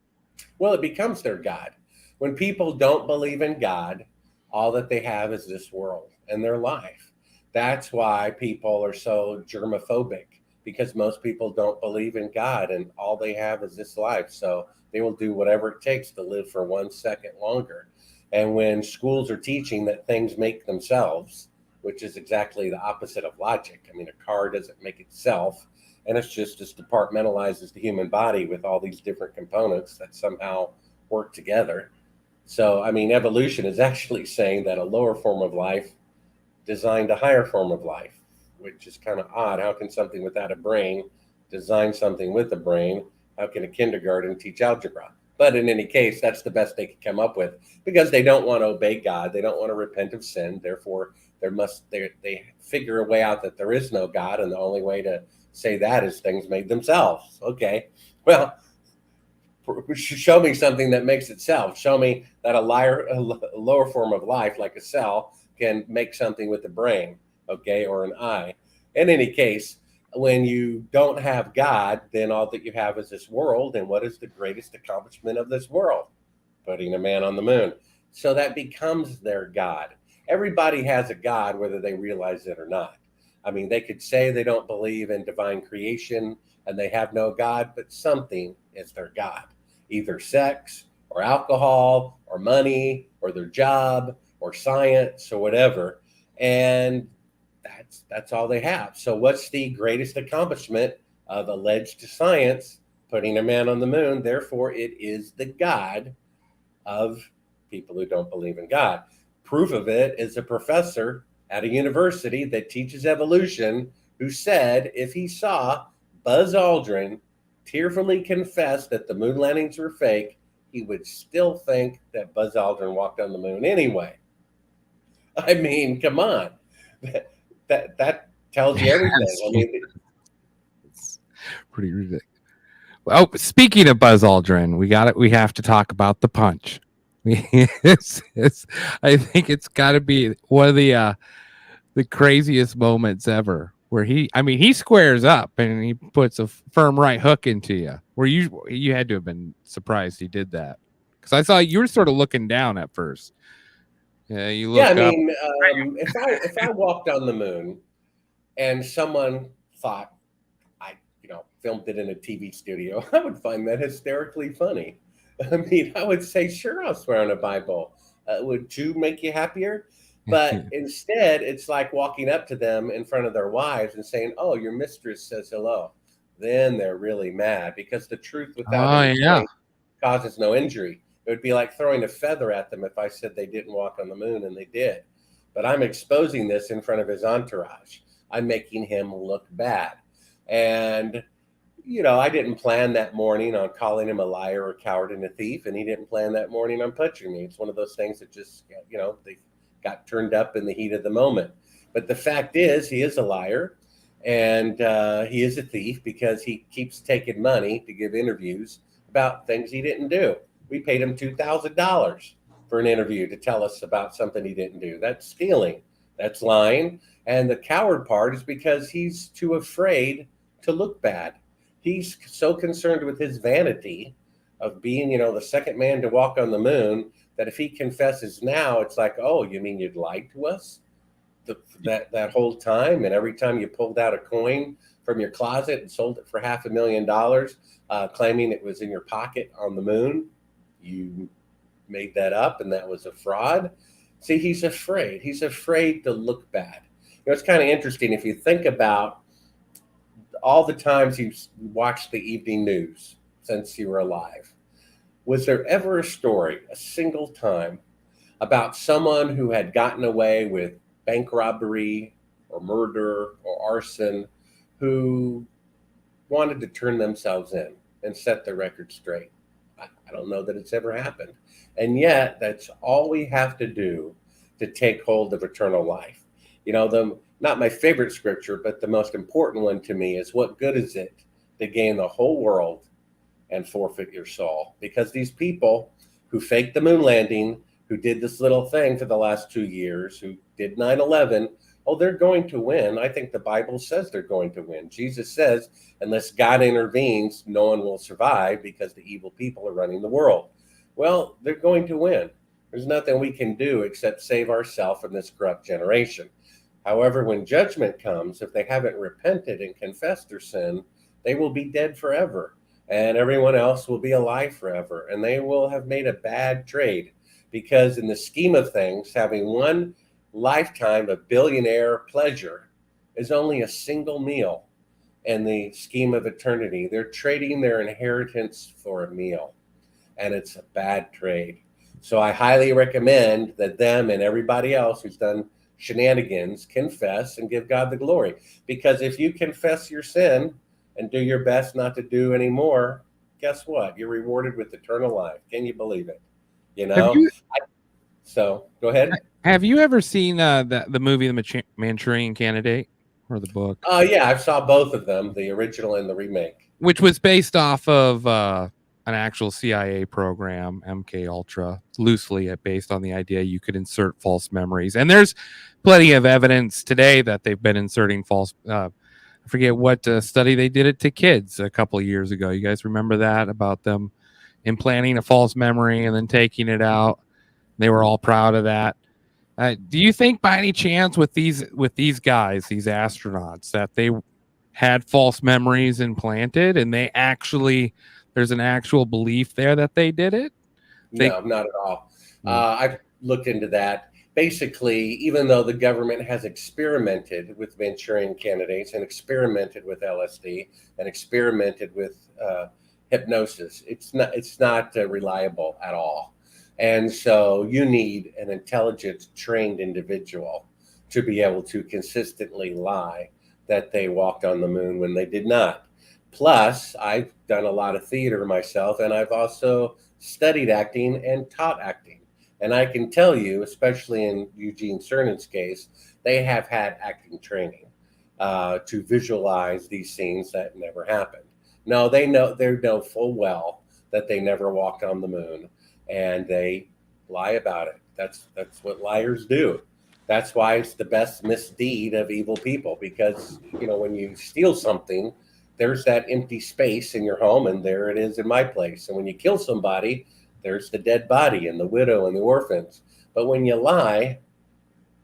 Well, it becomes their God. When people don't believe in God, all that they have is this world and their life. That's why people are so germophobic, because most people don't believe in God and all they have is this life. So they will do whatever it takes to live for 1 second longer. And when schools are teaching that things make themselves, which is exactly the opposite of logic. I mean, a car doesn't make itself, and it's just departmentalizes the human body with all these different components that somehow work together. So, I mean, evolution is actually saying that a lower form of life designed a higher form of life, which is kind of odd. How can something without a brain design something with a brain? How can a kindergarten teach algebra? But in any case, that's the best they could come up with, because they don't want to obey God. They don't want to repent of sin. Therefore, they figure a way out that there is no God, and the only way to say that is things made themselves. Okay, well, show me something that makes itself. Show me that a lower form of life, like a cell, can make something with the brain, okay, or an eye. In any case, when you don't have God, then all that you have is this world. And what is the greatest accomplishment of this world? Putting a man on the moon. So that becomes their God. Everybody has a God, whether they realize it or not. I mean, they could say they don't believe in divine creation and they have no God, but something is their God. Either sex or alcohol or money or their job or science or whatever. And that's all they have. So what's the greatest accomplishment of alleged science? Putting a man on the moon. Therefore, it is the God of people who don't believe in God. Proof of it is a professor at a university that teaches evolution who said if he saw Buzz Aldrin tearfully confess that the moon landings were fake, he would still think that Buzz Aldrin walked on the moon anyway. I mean, come on. That tells you everything. I mean, It's pretty ridiculous. Oh, speaking of Buzz Aldrin, we have to talk about the punch. I think it's got to be one of the craziest moments ever, where he squares up and he puts a firm right hook into you. Where you had to have been surprised he did that, because I saw you were sort of looking down at first. Yeah, you look yeah, I up. mean, if I walked on the moon and someone thought I, filmed it in a TV studio, I would find that hysterically funny. I mean, I would say, sure, I'll swear on a Bible. Would two make you happier? But instead, it's like walking up to them in front of their wives and saying, "Oh, your mistress says hello." Then they're really mad because the truth without any point causes no injury. It would be like throwing a feather at them if I said they didn't walk on the moon and they did. But I'm exposing this in front of his entourage. I'm making him look bad. And, I didn't plan that morning on calling him a liar, a coward, and a thief. And he didn't plan that morning on punching me. It's one of those things that just, they got turned up in the heat of the moment. But the fact is, he is a liar. And he is a thief because he keeps taking money to give interviews about things he didn't do. We paid him $2,000 for an interview to tell us about something he didn't do. That's stealing. That's lying. And the coward part is because he's too afraid to look bad. He's so concerned with his vanity of being, the second man to walk on the moon, that if he confesses now, it's like, oh, you mean you'd lied to us that whole time? And every time you pulled out a coin from your closet and sold it for $500,000, claiming it was in your pocket on the moon, you made that up and that was a fraud. See, he's afraid. He's afraid to look bad. It's kind of interesting if you think about all the times you've watched the evening news since you were alive. Was there ever a story, a single time, about someone who had gotten away with bank robbery or murder or arson who wanted to turn themselves in and set the record straight? I don't know that it's ever happened. And yet, that's all we have to do to take hold of eternal life. Not my favorite scripture, but the most important one to me is, what good is it to gain the whole world and forfeit your soul? Because these people who faked the moon landing, who did this little thing for the last 2 years, who did 9/11, they're going to win. I think the Bible says they're going to win. Jesus says, unless God intervenes, no one will survive because the evil people are running the world. Well, they're going to win. There's nothing we can do except save ourselves from this corrupt generation. However, when judgment comes, if they haven't repented and confessed their sin, they will be dead forever, and everyone else will be alive forever, and they will have made a bad trade, because in the scheme of things, having one lifetime of billionaire pleasure is only a single meal. In the scheme of eternity, they're trading their inheritance for a meal, and it's a bad trade. So I highly recommend that them and everybody else who's done shenanigans confess and give God the glory. Because if you confess your sin and do your best not to do any more, guess what? You're rewarded with eternal life. Can you believe it? So go ahead. Have you ever seen the movie The Manchurian Candidate, or the book? Yeah, I saw both of them, the original and the remake. Which was based off of an actual CIA program, MK Ultra, loosely based on the idea you could insert false memories. And there's plenty of evidence today that they've been inserting false. I forget what study they did it to kids a couple of years ago. You guys remember that, about them implanting a false memory and then taking it out? They were all proud of that. Do you think, by any chance, with these guys, these astronauts, that they had false memories implanted, and there's an actual belief there that they did it? No, not at all. I've looked into that. Basically, even though the government has experimented with Manchurian candidates and experimented with LSD and experimented with hypnosis, it's not reliable at all. And so you need an intelligent, trained individual to be able to consistently lie that they walked on the moon when they did not. Plus, I've done a lot of theater myself, and I've also studied acting and taught acting. And I can tell you, especially in Eugene Cernan's case, they have had acting training to visualize these scenes that never happened. No, they know full well that they never walked on the moon, and they lie about it. That's what liars do. That's why it's the best misdeed of evil people, because when you steal something, there's that empty space in your home, and there it is in my place. And when you kill somebody, there's the dead body and the widow and the orphans. But when you lie,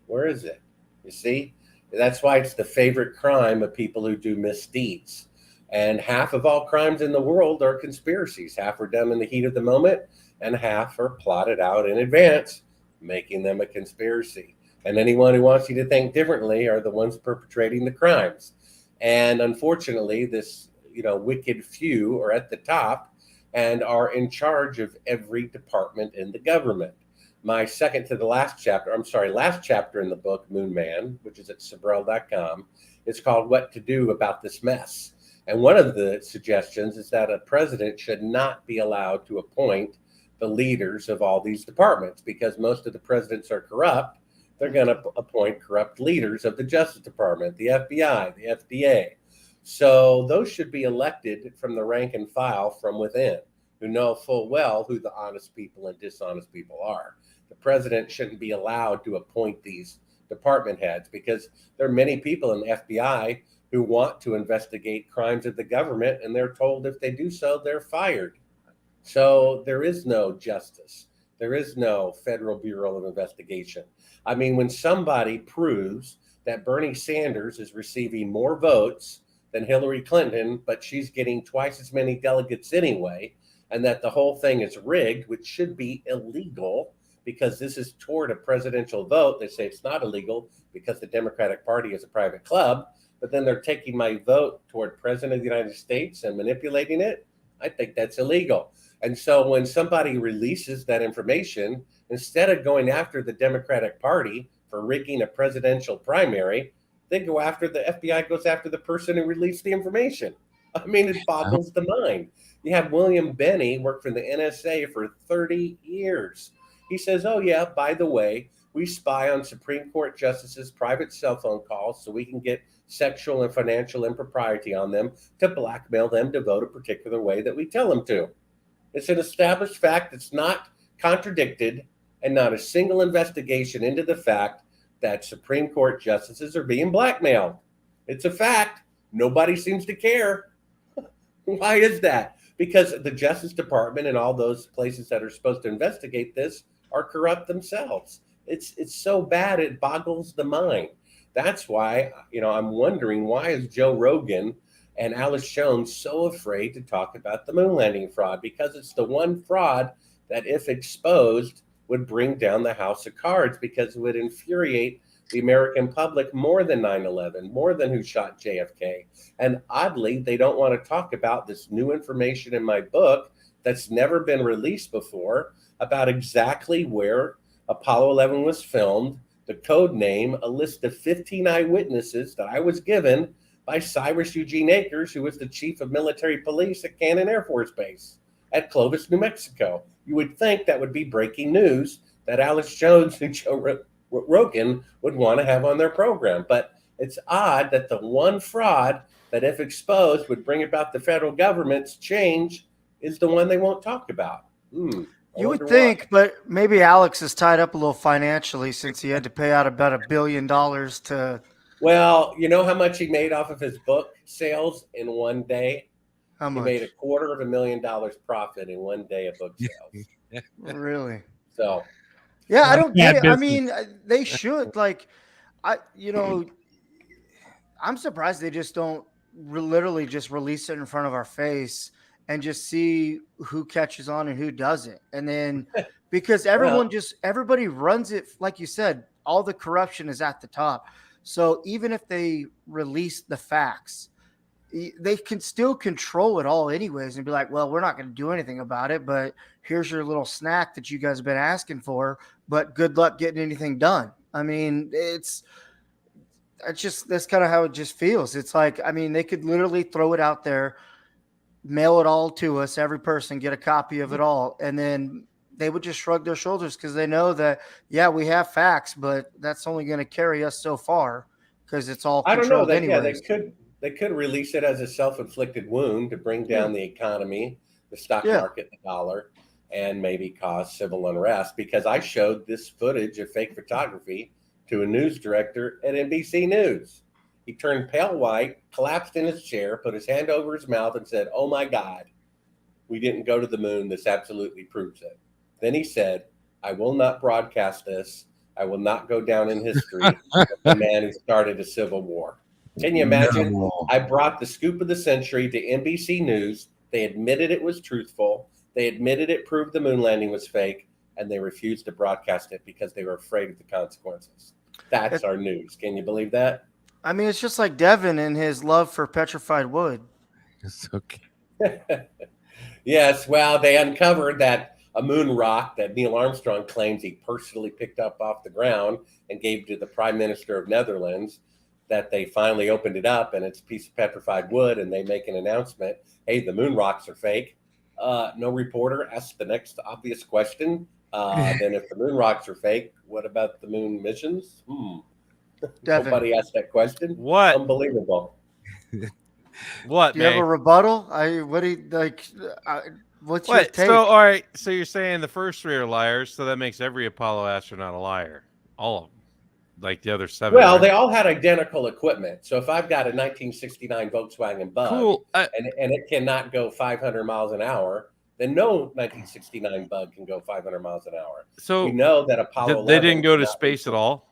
where is it? You see, that's why it's the favorite crime of people who do misdeeds. And half of all crimes in the world are conspiracies. Half are done in the heat of the moment, and half are plotted out in advance, making them a conspiracy. And anyone who wants you to think differently are the ones perpetrating the crimes. And unfortunately, this wicked few are at the top and are in charge of every department in the government. My second to the last chapter in the book, Moon Man, which is at Sibrel.com, is called What to Do About This Mess. And one of the suggestions is that a president should not be allowed to appoint the leaders of all these departments, because most of the presidents are corrupt. They're going to appoint corrupt leaders of the Justice Department, the FBI, the FDA. So those should be elected from the rank and file from within, who know full well who the honest people and dishonest people are. The president shouldn't be allowed to appoint these department heads, because there are many people in the FBI who want to investigate crimes of the government, and they're told if they do so, they're fired. So there is no justice. There is no Federal Bureau of Investigation. I mean, when somebody proves that Bernie Sanders is receiving more votes than Hillary Clinton, but she's getting twice as many delegates anyway, and that the whole thing is rigged, which should be illegal because this is toward a presidential vote. They say it's not illegal because the Democratic Party is a private club, but then they're taking my vote toward President of the United States and manipulating it. I think that's illegal. And so when somebody releases that information, instead of going after the Democratic Party for rigging a presidential primary, they go after the FBI goes after the person who released the information. I mean, it boggles the mind. You have William Benny work for the NSA for 30 years. He says, oh, yeah, by the way, we spy on Supreme Court justices' private cell phone calls so we can get sexual and financial impropriety on them to blackmail them to vote a particular way that we tell them to. It's an established fact that's not contradicted, and not a single investigation into the fact that Supreme Court justices are being blackmailed. It's a fact. Nobody seems to care. Why is that? Because the Justice Department and all those places that are supposed to investigate this are corrupt themselves. It's so bad it boggles the mind. That's why, I'm wondering, why is Joe Rogan and Alice Jones so afraid to talk about the moon landing fraud? Because it's the one fraud that, if exposed, would bring down the house of cards, because it would infuriate the American public more than 9/11, more than who shot JFK. And oddly, they don't want to talk about this new information in my book that's never been released before about exactly where Apollo 11 was filmed, the code name, a list of 15 eyewitnesses that I was given by Cyrus Eugene Akers, who was the chief of military police at Cannon Air Force Base at Clovis, New Mexico. You would think that would be breaking news that Alice Jones and Joe Rogan would want to have on their program. But it's odd that the one fraud that, if exposed, would bring about the federal government's change is the one they won't talk about. You would think, but maybe Alex is tied up a little financially since he had to pay out about $1 billion to. Well, you know how much he made off of his book sales in one day? How much? He made $250,000 profit in one day of book sales. Really? So, yeah, I don't get it. I mean, they should I'm surprised they just don't literally just release it in front of our face and just see who catches on and who doesn't. And then because everybody runs it, like you said, all the corruption is at the top. So even if they release the facts, they can still control it all anyways and be like, well, we're not going to do anything about it, but here's your little snack that you guys have been asking for, but good luck getting anything done. I mean, it's just, that's kind of how it just feels. It's like, I mean, they could literally throw it out there, mail it all to us, every person get a copy of it all, and then they would just shrug their shoulders because they know that, yeah, we have facts, but that's only going to carry us so far because it's all I don't know. controlled anyways. They could release it as a self-inflicted wound to bring down the economy, the stock Yeah. market, the dollar, and maybe cause civil unrest. Because I showed this footage of fake photography to a news director at NBC News. He turned pale white, collapsed in his chair, put his hand over his mouth, and said, "Oh my God, we didn't go to the moon. This absolutely proves it." Then he said, "I will not broadcast this. I will not go down in history as the man who started a civil war." Can you imagine? No. I brought the scoop of the century to NBC News. They admitted it was truthful. They admitted it proved the moon landing was fake, and they refused to broadcast it because they were afraid of the consequences. That's our news. Can you believe that? I mean, it's just like Devin and his love for petrified wood. It's okay. Yes, well, they uncovered that a moon rock that Neil Armstrong claims he personally picked up off the ground and gave to the Prime Minister of Netherlands, that they finally opened it up and it's a piece of petrified wood, and they make an announcement, hey, the moon rocks are fake. No reporter asks the next obvious question. Then if the moon rocks are fake, what about the moon missions? Devin, Nobody asked that question. What? Unbelievable. What, do you have a man? rebuttal? What do you like? What's your What? take? So, all right. So you're saying the first three are liars, so that makes every Apollo astronaut a liar. All of them. Like the other seven. Well, right? they all had identical equipment. So if I've got a 1969 Volkswagen Bug Cool. and it cannot go 500 miles an hour, then no 1969 Bug can go 500 miles an hour. So We know that Apollo 11 they didn't go to cannot space at all.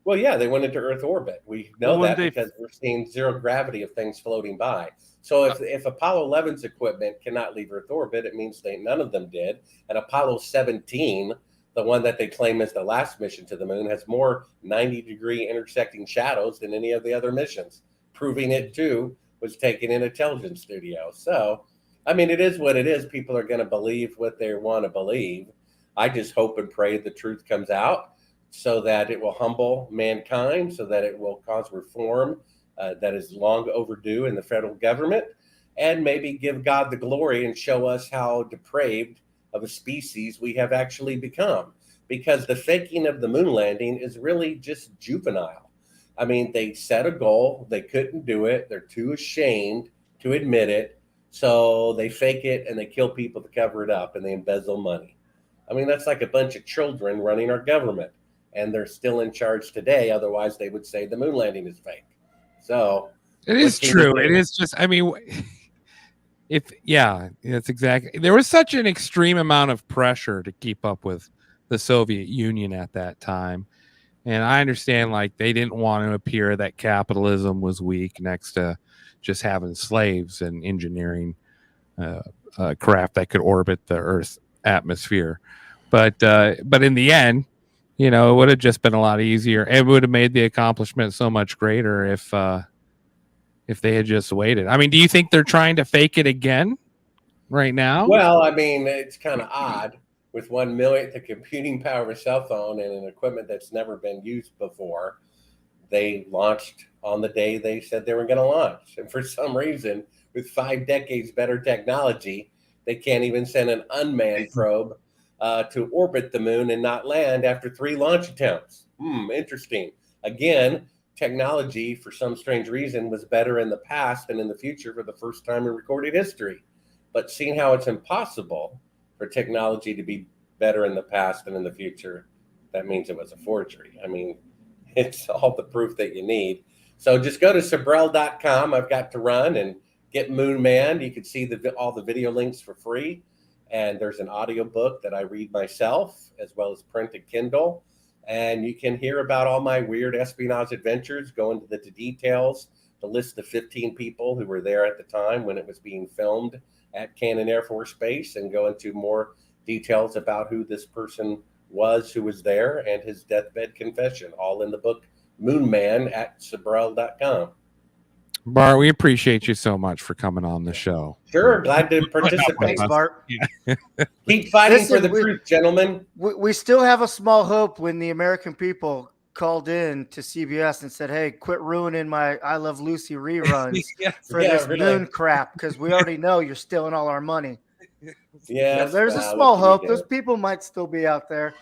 Well, yeah, they went into Earth orbit. We know Well, when that they- because we're seeing zero gravity of things floating by. So if Apollo 11's equipment cannot leave Earth orbit, it means none of them did. And Apollo 17, the one that they claim is the last mission to the moon, has more 90-degree intersecting shadows than any of the other missions, proving it too was taken in a television studio. So, I mean, it is what it is. People are going to believe what they want to believe. I just hope and pray the truth comes out, so that it will humble mankind, so that it will cause reform that is long overdue in the federal government, and maybe give God the glory and show us how depraved of a species we have actually become. Because the faking of the moon landing is really just juvenile. I mean, they set a goal, they couldn't do it, they're too ashamed to admit it, so they fake it and they kill people to cover it up, and they embezzle money. I mean, that's like a bunch of children running our government. And they're still in charge today. Otherwise, they would say the moon landing is fake. So It is true. It is just, I mean, that's exactly. There was such an extreme amount of pressure to keep up with the Soviet Union at that time. And I understand, like, they didn't want to appear that capitalism was weak next to just having slaves and engineering craft that could orbit the Earth's atmosphere. But in the end, you know, it would have just been a lot easier. It would have made the accomplishment so much greater if they had just waited. I mean, do you think they're trying to fake it again right now? Well, I mean, it's kind of odd with 1 millionth the computing power of a cell phone and an equipment that's never been used before. They launched on the day they said they were going to launch. And for some reason, with 5 decades better technology, they can't even send an unmanned probe to orbit the moon and not land after 3 launch attempts. Interesting. Again, technology, for some strange reason, was better in the past and in the future for the first time in recorded history. But seeing how it's impossible for technology to be better in the past and in the future, that means it was a forgery. I mean, it's all the proof that you need. So just go to Sibrel.com. I've got to run and get Moon Manned. You can see all the video links for free. And there's an audiobook that I read myself, as well as print and Kindle. And you can hear about all my weird espionage adventures, go into the details, the list of 15 people who were there at the time when it was being filmed at Cannon Air Force Base, and go into more details about who this person was who was there and his deathbed confession, all in the book Moon Man at Sibrel.com. Bart, we appreciate you so much for coming on the show. Sure, glad to participate. Thanks, Bart. Keep fighting Listen, for the truth, gentlemen. We still have a small hope when the American people called in to CBS and said, "Hey, quit ruining my I Love Lucy reruns for this moon crap, because we already know you're stealing all our money." Yeah, so there's a small hope. Those people might still be out there.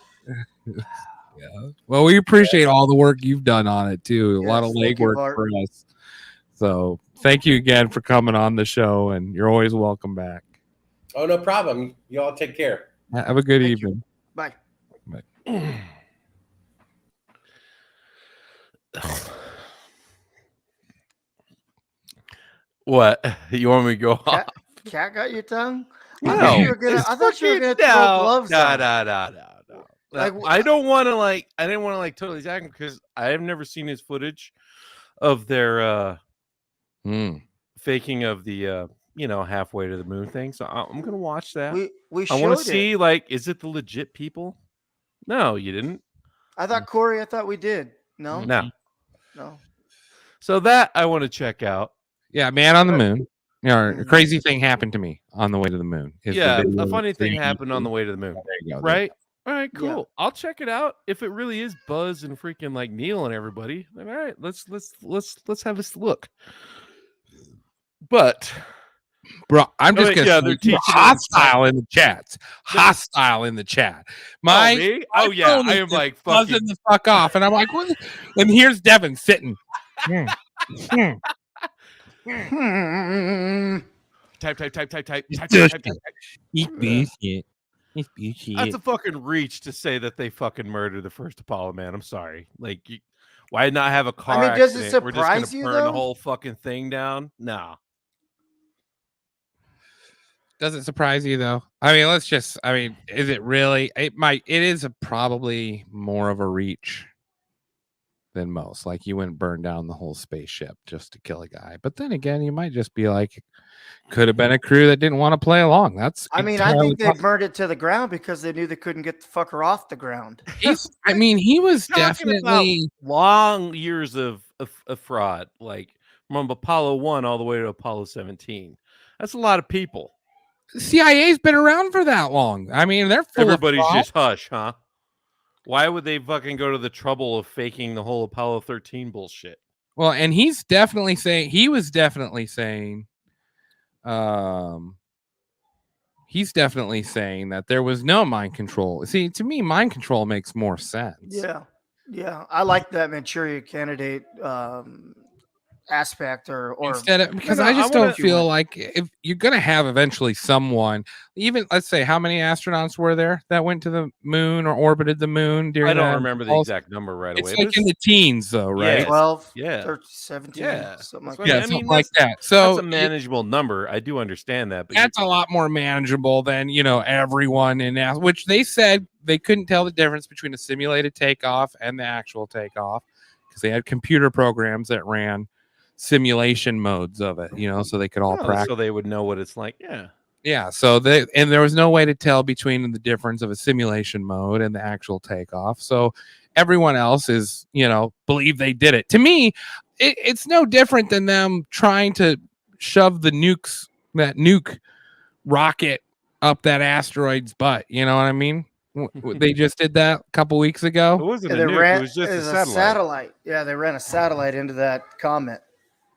Yeah. Well, we appreciate all the work you've done on it too. A lot of thank you, legwork Bart. for us. So thank you again for coming on the show, and you're always welcome back. Oh, no problem. You all take care. Have a good evening. Bye. Bye. What? You want me to go off? Cat got your tongue? No. I thought you were gonna throw gloves on. No. Like, I don't want to I didn't want to totally attack him because I have never seen his footage of their faking of the halfway to the moon thing. So I'm gonna watch that. We I want to showed see is it the legit people? No, you didn't. I thought Corey. I thought we did. No. No. So that I want to check out. Yeah, Man on the Moon. A crazy thing happened to me on the way to the moon. A funny thing happened on the way to the moon. There you go. Right? All right, cool. Yeah. I'll check it out. If it really is Buzz and freaking Neil and everybody, then all right, let's have us look. But bro, I'm just gonna they're teaching hostile in the chats. Hostile in the chat. Me? Oh yeah, I am buzzing fucking the fuck off, and I'm like, what? And here's Devin sitting. Type. Eat this shit. That's a fucking reach to say that they fucking murdered the first Apollo, man. I'm sorry. Why not have a car does it accident? We're just surprise gonna you, burn though? the whole fucking thing down? No. Does it surprise you though? Is it really? It is probably more of a reach than most. Like, you wouldn't burn down the whole spaceship just to kill a guy. But then again, you might just be like, could have been a crew that didn't want to play along. I think they burned it to the ground because they knew they couldn't get the fucker off the ground. he was definitely long years of fraud, from Apollo 1 all the way to Apollo 17. That's a lot of people. CIA's been around for that long. They're full Everybody's of just hush, huh? Why would they fucking go to the trouble of faking the whole Apollo 13 bullshit? Well, and he was definitely saying that there was no mind control. See, to me, mind control makes more sense. Yeah. I like that Manchuria candidate aspect, or instead of, because I don't feel like if you're gonna have eventually someone, even let's say, how many astronauts were there that went to the moon or orbited the moon during? I don't remember the exact number right away. It's in the teens though, right? 12, 13, 17, something like that. Something like that. So that's a manageable number. I do understand that, but that's a lot more manageable than everyone in NASA, which they said they couldn't tell the difference between a simulated takeoff and the actual takeoff because they had computer programs that ran simulation modes of it, so they could all practice. So they would know what it's like. Yeah. So there was no way to tell between the difference of a simulation mode and the actual takeoff. So everyone else is, believe they did it. To me, it's no different than them trying to shove that nuke rocket up that asteroid's butt. You know what I mean? They just did that a couple weeks ago. It wasn't a nuke. It was just a satellite. Yeah, they ran a satellite into that comet.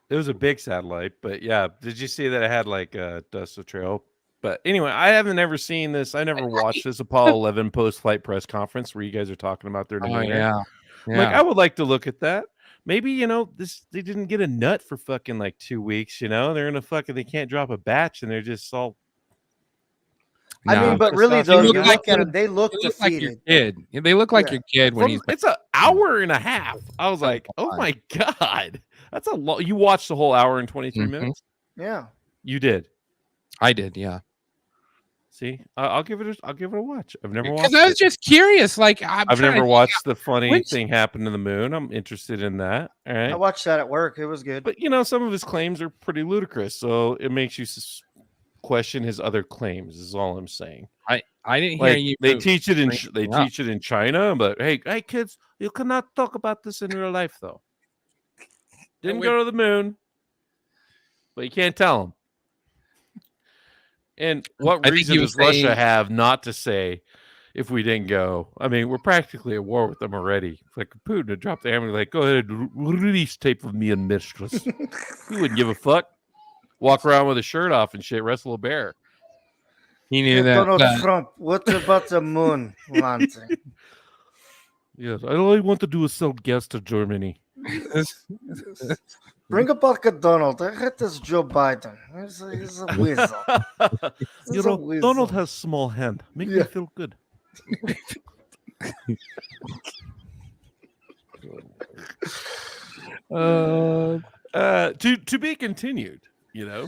It was a big satellite, but yeah. Did you see that it had a dust trail? But anyway, I haven't ever seen this. I never watched this Apollo 11 post-flight press conference where you guys are talking about their new yeah. I would like to look at that. Maybe they didn't get a nut for fucking 2 weeks. They're in they can't drop a batch and they're just all. But really though, you look at them, they look defeated. Like your kid. They look like your kid when he's. It's an hour and a half. I was like, oh my god. That's a lot. You watched the whole hour and 23 minutes? Yeah. You did. I did, yeah. See, I'll give it a watch. I've never watched. Because I was just curious. I've never watched the funny thing happen to the moon. I'm interested in that. All right. I watched that at work. It was good. But some of his claims are pretty ludicrous, so it makes you question his other claims. Is all I'm saying. I didn't hear you. They teach it in China, but hey kids, you cannot talk about this in real life though. Didn't go to the moon. but you can't tell them. And what I think reason you were does Russia saying- have not to say if we didn't go? I mean, we're practically at war with them already. It's like Putin would drop the hammer, like, go ahead, release tape of me and mistress. He wouldn't give a fuck. Walk around with a shirt off and shit, wrestle a bear. He knew Hey, that. Donald Trump, what about the moon landing? Yes, I only want to do is sell gas to Germany. Bring back a Donald. I hate this Joe Biden. He's a weasel. You know, Donald has small hand. Make me feel good. To be continued, you know.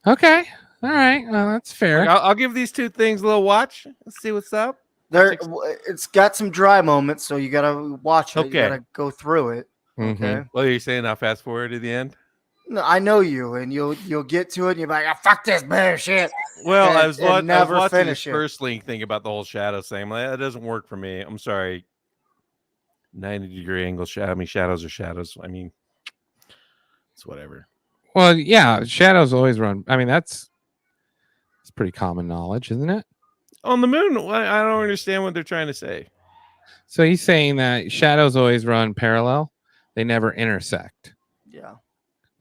Okay. All right. Well, that's fair. Like, I'll give these two things a little watch. Let's see what's up. It's got some dry moments, so you gotta watch it. Okay. You gotta go through it. Mhm. Okay. What are you saying? I'll fast forward to the end. No, I know you, and you'll get to it, and you're like, fuck this bullshit. Well, And- I was and never watching finish this it. first link thing about the whole shadow thing. Like, that doesn't work for me. I'm sorry. 90-degree angle shadow. I mean, shadows are shadows. I mean, it's whatever. Well, yeah, shadows always run. I mean, it's pretty common knowledge, isn't it? On the moon, I don't understand what they're trying to say. So he's saying that shadows always run parallel; they never intersect. Yeah.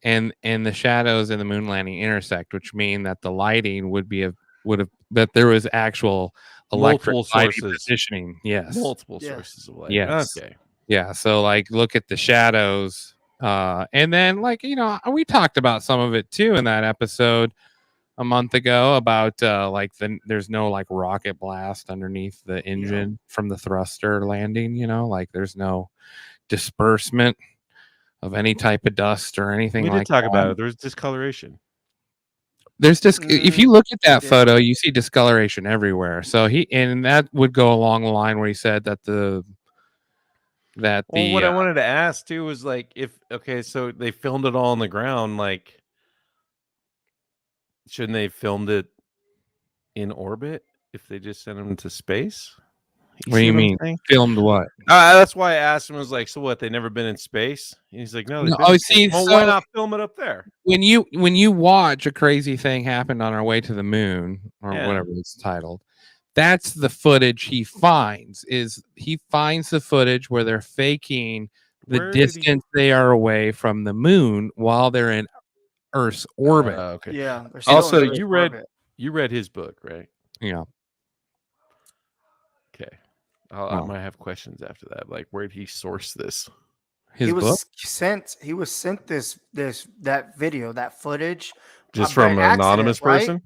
And the shadows in the moon landing intersect, which mean that the lighting would have that there was actual electric Multiple lighting sources. positioning. Yes. Multiple Yeah. sources of light. Yes. Okay. Yeah. So like, look at the shadows, and then like we talked about some of it too in that episode a month ago about there's no like rocket blast underneath the engine from the thruster landing. Like there's no disbursement of any type of dust or anything We like did talk that. about it. There's discoloration. There's just if you look at that Yeah. photo, you see discoloration everywhere. So and that would go along the line where he said that Well, what I wanted to ask too was like, so they filmed it all on the ground. Like, shouldn't they filmed it in orbit if they just sent them to space? what do you see mean? I'm saying? Filmed what? That's why I asked him. I was like, so what? They never been in space? And he's like, no. they've No, been in space. see, Well, so- why not film it up there? When you watch A Crazy Thing Happened on Our Way to the Moon or Yeah. whatever it's titled, that's the footage he finds. He finds the footage where they're faking the Where did he- distance they are away from the moon while they're in Earth's orbit. Okay. Yeah. they're still Also, in Earth's you read orbit. you read his book, right? Yeah. Okay. I Oh. might have questions after that. Like, where'd he source this? His He book. was sent that video, that footage, Just by from an accident, anonymous right? person?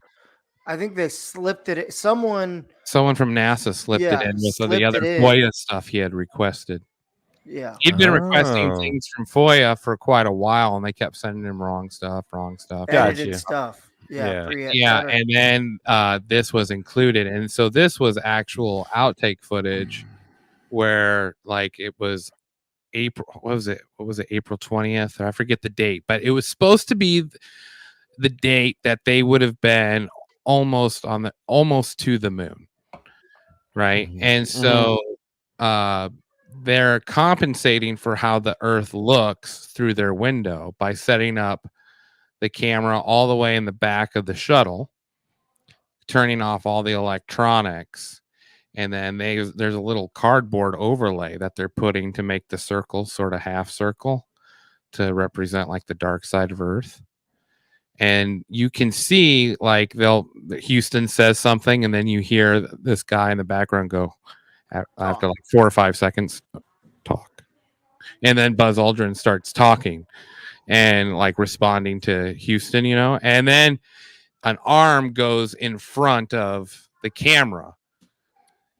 I think they slipped it. Someone, Someone from NASA slipped Yeah, it in with slipped the other it in. FOIA stuff he had requested. yeah. He'd been requesting Oh. things from FOIA for quite a while, and they kept sending him wrong stuff. Edited Gotcha. stuff. Yeah. Yeah, and then this was included, and so this was actual outtake footage where like it was April. What was it? April 20th? I forget the date, but it was supposed to be the date that they would have been almost to the moon, right? Mhm. And so they're compensating for how the Earth looks through their window by setting up the camera all the way in the back of the shuttle, turning off all the electronics, and then there's a little cardboard overlay that they're putting to make the circle sort of half circle to represent like the dark side of Earth. And you can see like Houston says something, and then you hear this guy in the background go after like 4 or 5 seconds, talk, and then Buzz Aldrin starts talking and like responding to Houston, and then an arm goes in front of the camera.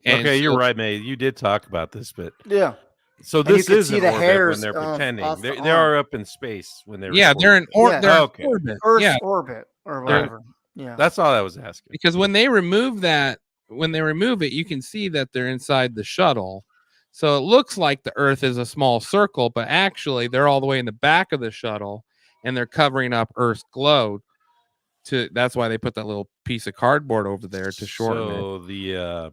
And Okay, you're so- right, mate. You did talk about this, but Yeah. so And you this can is see in the orbit hairs, when they're pretending. off the They arm. are up in space when they're Yeah, they're in Yeah. they're in Okay. orbit. Earth's Yeah, orbit or whatever. Yeah. That's all I was asking. because when they remove it, you can see that they're inside the shuttle. So it looks like the Earth is a small circle, but actually they're all the way in the back of the shuttle, and they're covering up Earth's globe. That's why they put that little piece of cardboard over there to shorten it. So the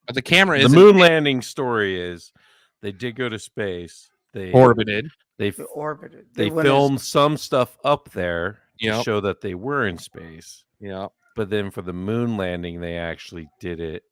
But the camera the is moon landing story is they did go to space. They orbited. They They orbited. they went as- filmed some stuff up there Yep. show that they were in space. Yeah. But then for the moon landing, they actually did it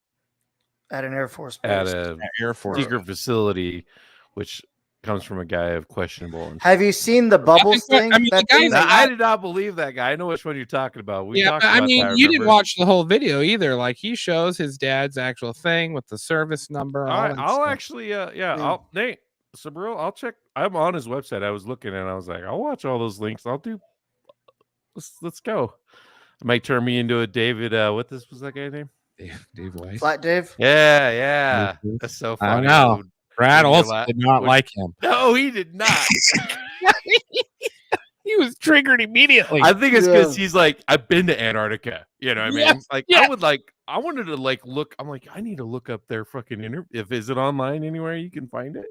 At an Air Force base. at a Air Force. secret facility, which comes from a guy of questionable. Have you seen the bubbles thing? I mean, That the guys thing that- I did not believe that guy. I know which one you're talking about. We Yeah, talked but about I mean, that, you didn't remember? watch the whole video either. Like he shows his dad's actual thing with the service number. All all right, that I'll stuff. actually, I'll Nate Sibrel, I'll check. I'm on his website. I was looking and I was like, I'll watch all those links. I'll do. Let's go. It might turn me into a David. What was that guy's name? Dave Weiss. Flat Dave? Yeah. Mhm. That's so I funny. know. Brad When you're also did not when- like him. No, he did not. He was triggered immediately. I think it's because Yeah. he's like, I've been to Antarctica. You know what I mean? Yes, Like, yeah. I wanted to like look. I'm like, I need to look up their fucking interview. Is it online anywhere you can find it?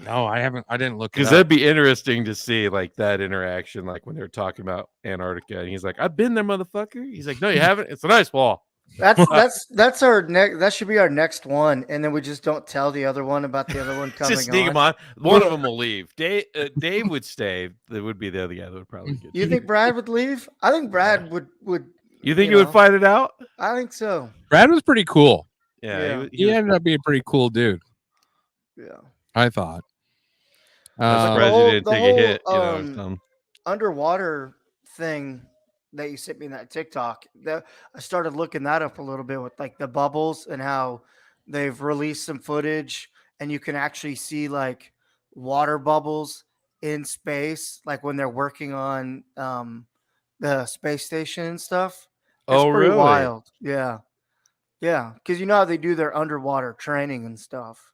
No, I haven't. I didn't look it Because up. that'd be interesting to see, like that interaction, like when they're talking about Antarctica, and he's like, "I've been there, motherfucker." He's like, "No, you haven't. It's a nice wall." That's our next. That should be our next one, and then we just don't tell the other one about the other one coming Just sneak on. him on. One of them will leave. Dave would stay. That would be the other guy that would probably get. You think Brad would leave? I think Brad would. You think you he would know. fight it out? I think so. Brad was pretty cool. Yeah. He ended up being a pretty cool dude. Yeah. I thought. I'm surprised whole- you didn't the take whole, a hit. You know, Tom. Underwater thing that you sent me in that TikTok, that I started looking that up a little bit with like the bubbles and how they've released some footage and you can actually see like water bubbles in space, like when they're working on the space station and stuff. It's Oh, pretty really? wild. Yeah. Yeah. Because you know how they do their underwater training and stuff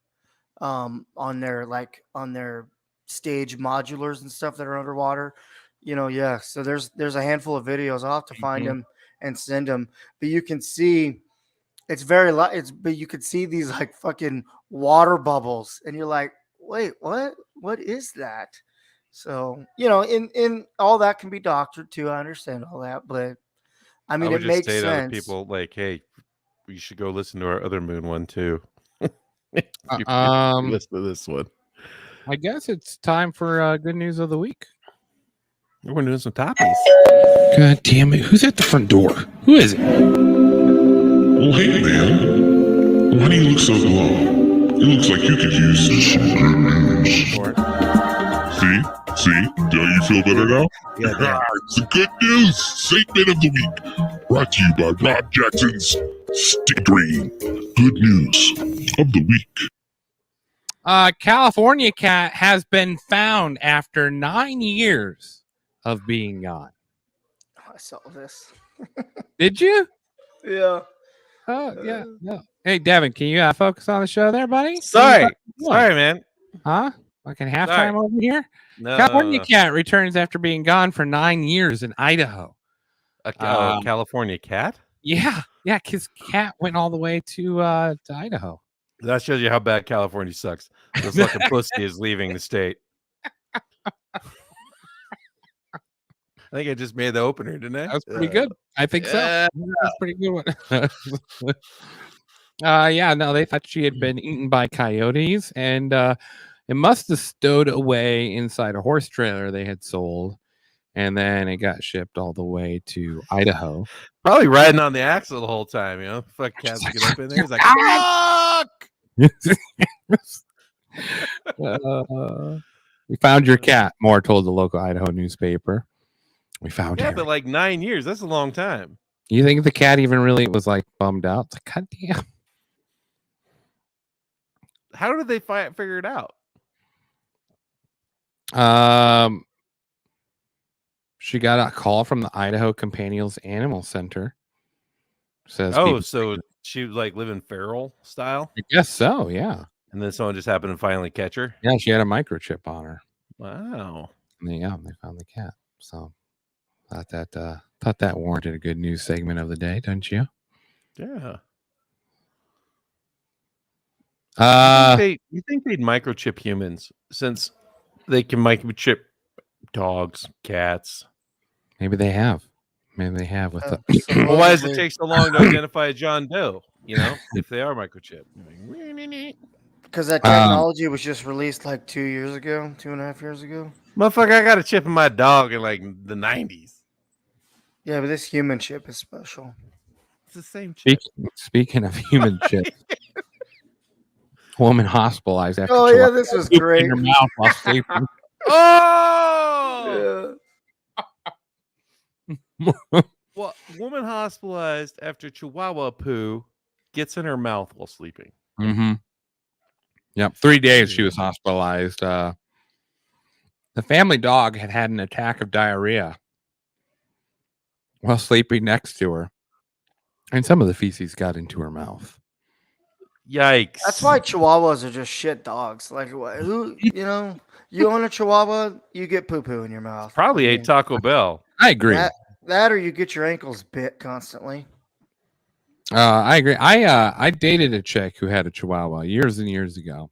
on their stage modulars and stuff that are underwater. You know, yeah. So there's a handful of videos. I'll have to find them and send them. But you can see it's very but you could see these like fucking water bubbles, and you're like, wait, what? What is that? So, you know, in all that can be doctored too. I understand all that, but I mean, would it just makes say to other sense. people like, "Hey, you should go listen to our other moon one too." You listen to this one. I guess it's time for good news of the week. We're doing some toppies. God damn it! Who's at the front door? Who is it? Oh, hey, man. Why do you look so glum? It looks like you could use some good news. See? Do you feel better now? Yeah. It's the good news segment of the week. Brought to you by Rob Jackson's Stick Green. Good news of the week. California cat has been found after 9 years of being gone. I saw this. Did you? Yeah. Oh, yeah. No. Hey, Devin, can you focus on the show there, buddy? Sorry, What? sorry, man. Huh? Fucking halftime over here? No, California cat returns after being gone for 9 years in Idaho. A California cat. Yeah, because cat went all the way to Idaho. That shows you how bad California sucks. This fucking pussy is leaving the state. I think I just made the opener, didn't I? That was pretty good. I think so. Yeah. That's pretty good one. No, they thought she had been eaten by coyotes, and it must have stowed away inside a horse trailer they had sold, and then it got shipped all the way to Idaho. Probably riding on the axle the whole time, you know. Fuck cats get up in there. He's like, fuck! We found your cat, Moore told the local Idaho newspaper. We found Yeah, him. but like 9 years, that's a long time. You think the cat even really was like bummed out? It's like, God damn. How did they figure it out? She got a call from the Idaho Companions Animal Center. Says So she was like living feral style, I guess so, yeah. and then someone just happened to finally catch her. Yeah, she had a microchip on her. Wow. And they found the cat. So thought that warranted a good news segment of the day, don't you? Yeah. You think they'd microchip humans since they can microchip dogs, cats? Maybe they have. With the Well, why does it take so long to identify a John Doe? You know, if they are microchipped. Because that technology was just released like 2.5 years ago. Motherfucker, I got a chip in my dog in like the 90s. Yeah, but this human chip is special. It's the same chip. Speaking of human chips, woman hospitalized after Oh chihuahua yeah, this was pooped great. in her mouth while sleeping. Oh! Yeah. Well, woman hospitalized after chihuahua poo gets in her mouth while sleeping. Mm-hmm. Yep, 3 days she was hospitalized. The family dog had an attack of diarrhea while sleeping next to her, and some of the feces got into her mouth. Yikes! That's why Chihuahuas are just shit dogs. Like who, you own a Chihuahua, you get poo poo in your mouth. Probably I ate mean, Taco Bell. I agree. That or you get your ankles bit constantly. I agree. I dated a chick who had a Chihuahua years and years ago,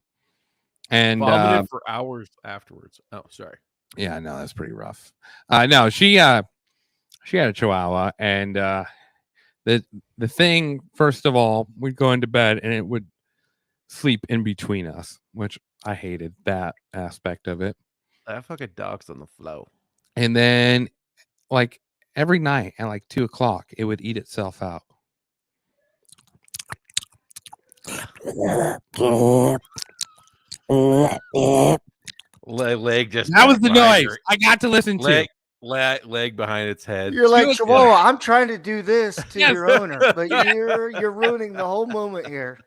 and Vomited for hours afterwards. Oh, sorry. yeah, no, that's pretty rough. No, she had a Chihuahua, and the thing, first of all, we'd go into bed and it would sleep in between us, which I hated that aspect of it. That fucking dog's on the flow. And then, like every night at like 2:00, it would eat itself out. Leg just. That was the behind noise I got to listen to. Leg behind its head. You're like Cute. Chihuahua. I'm trying to do this to Yes. your owner, but you're ruining the whole moment here.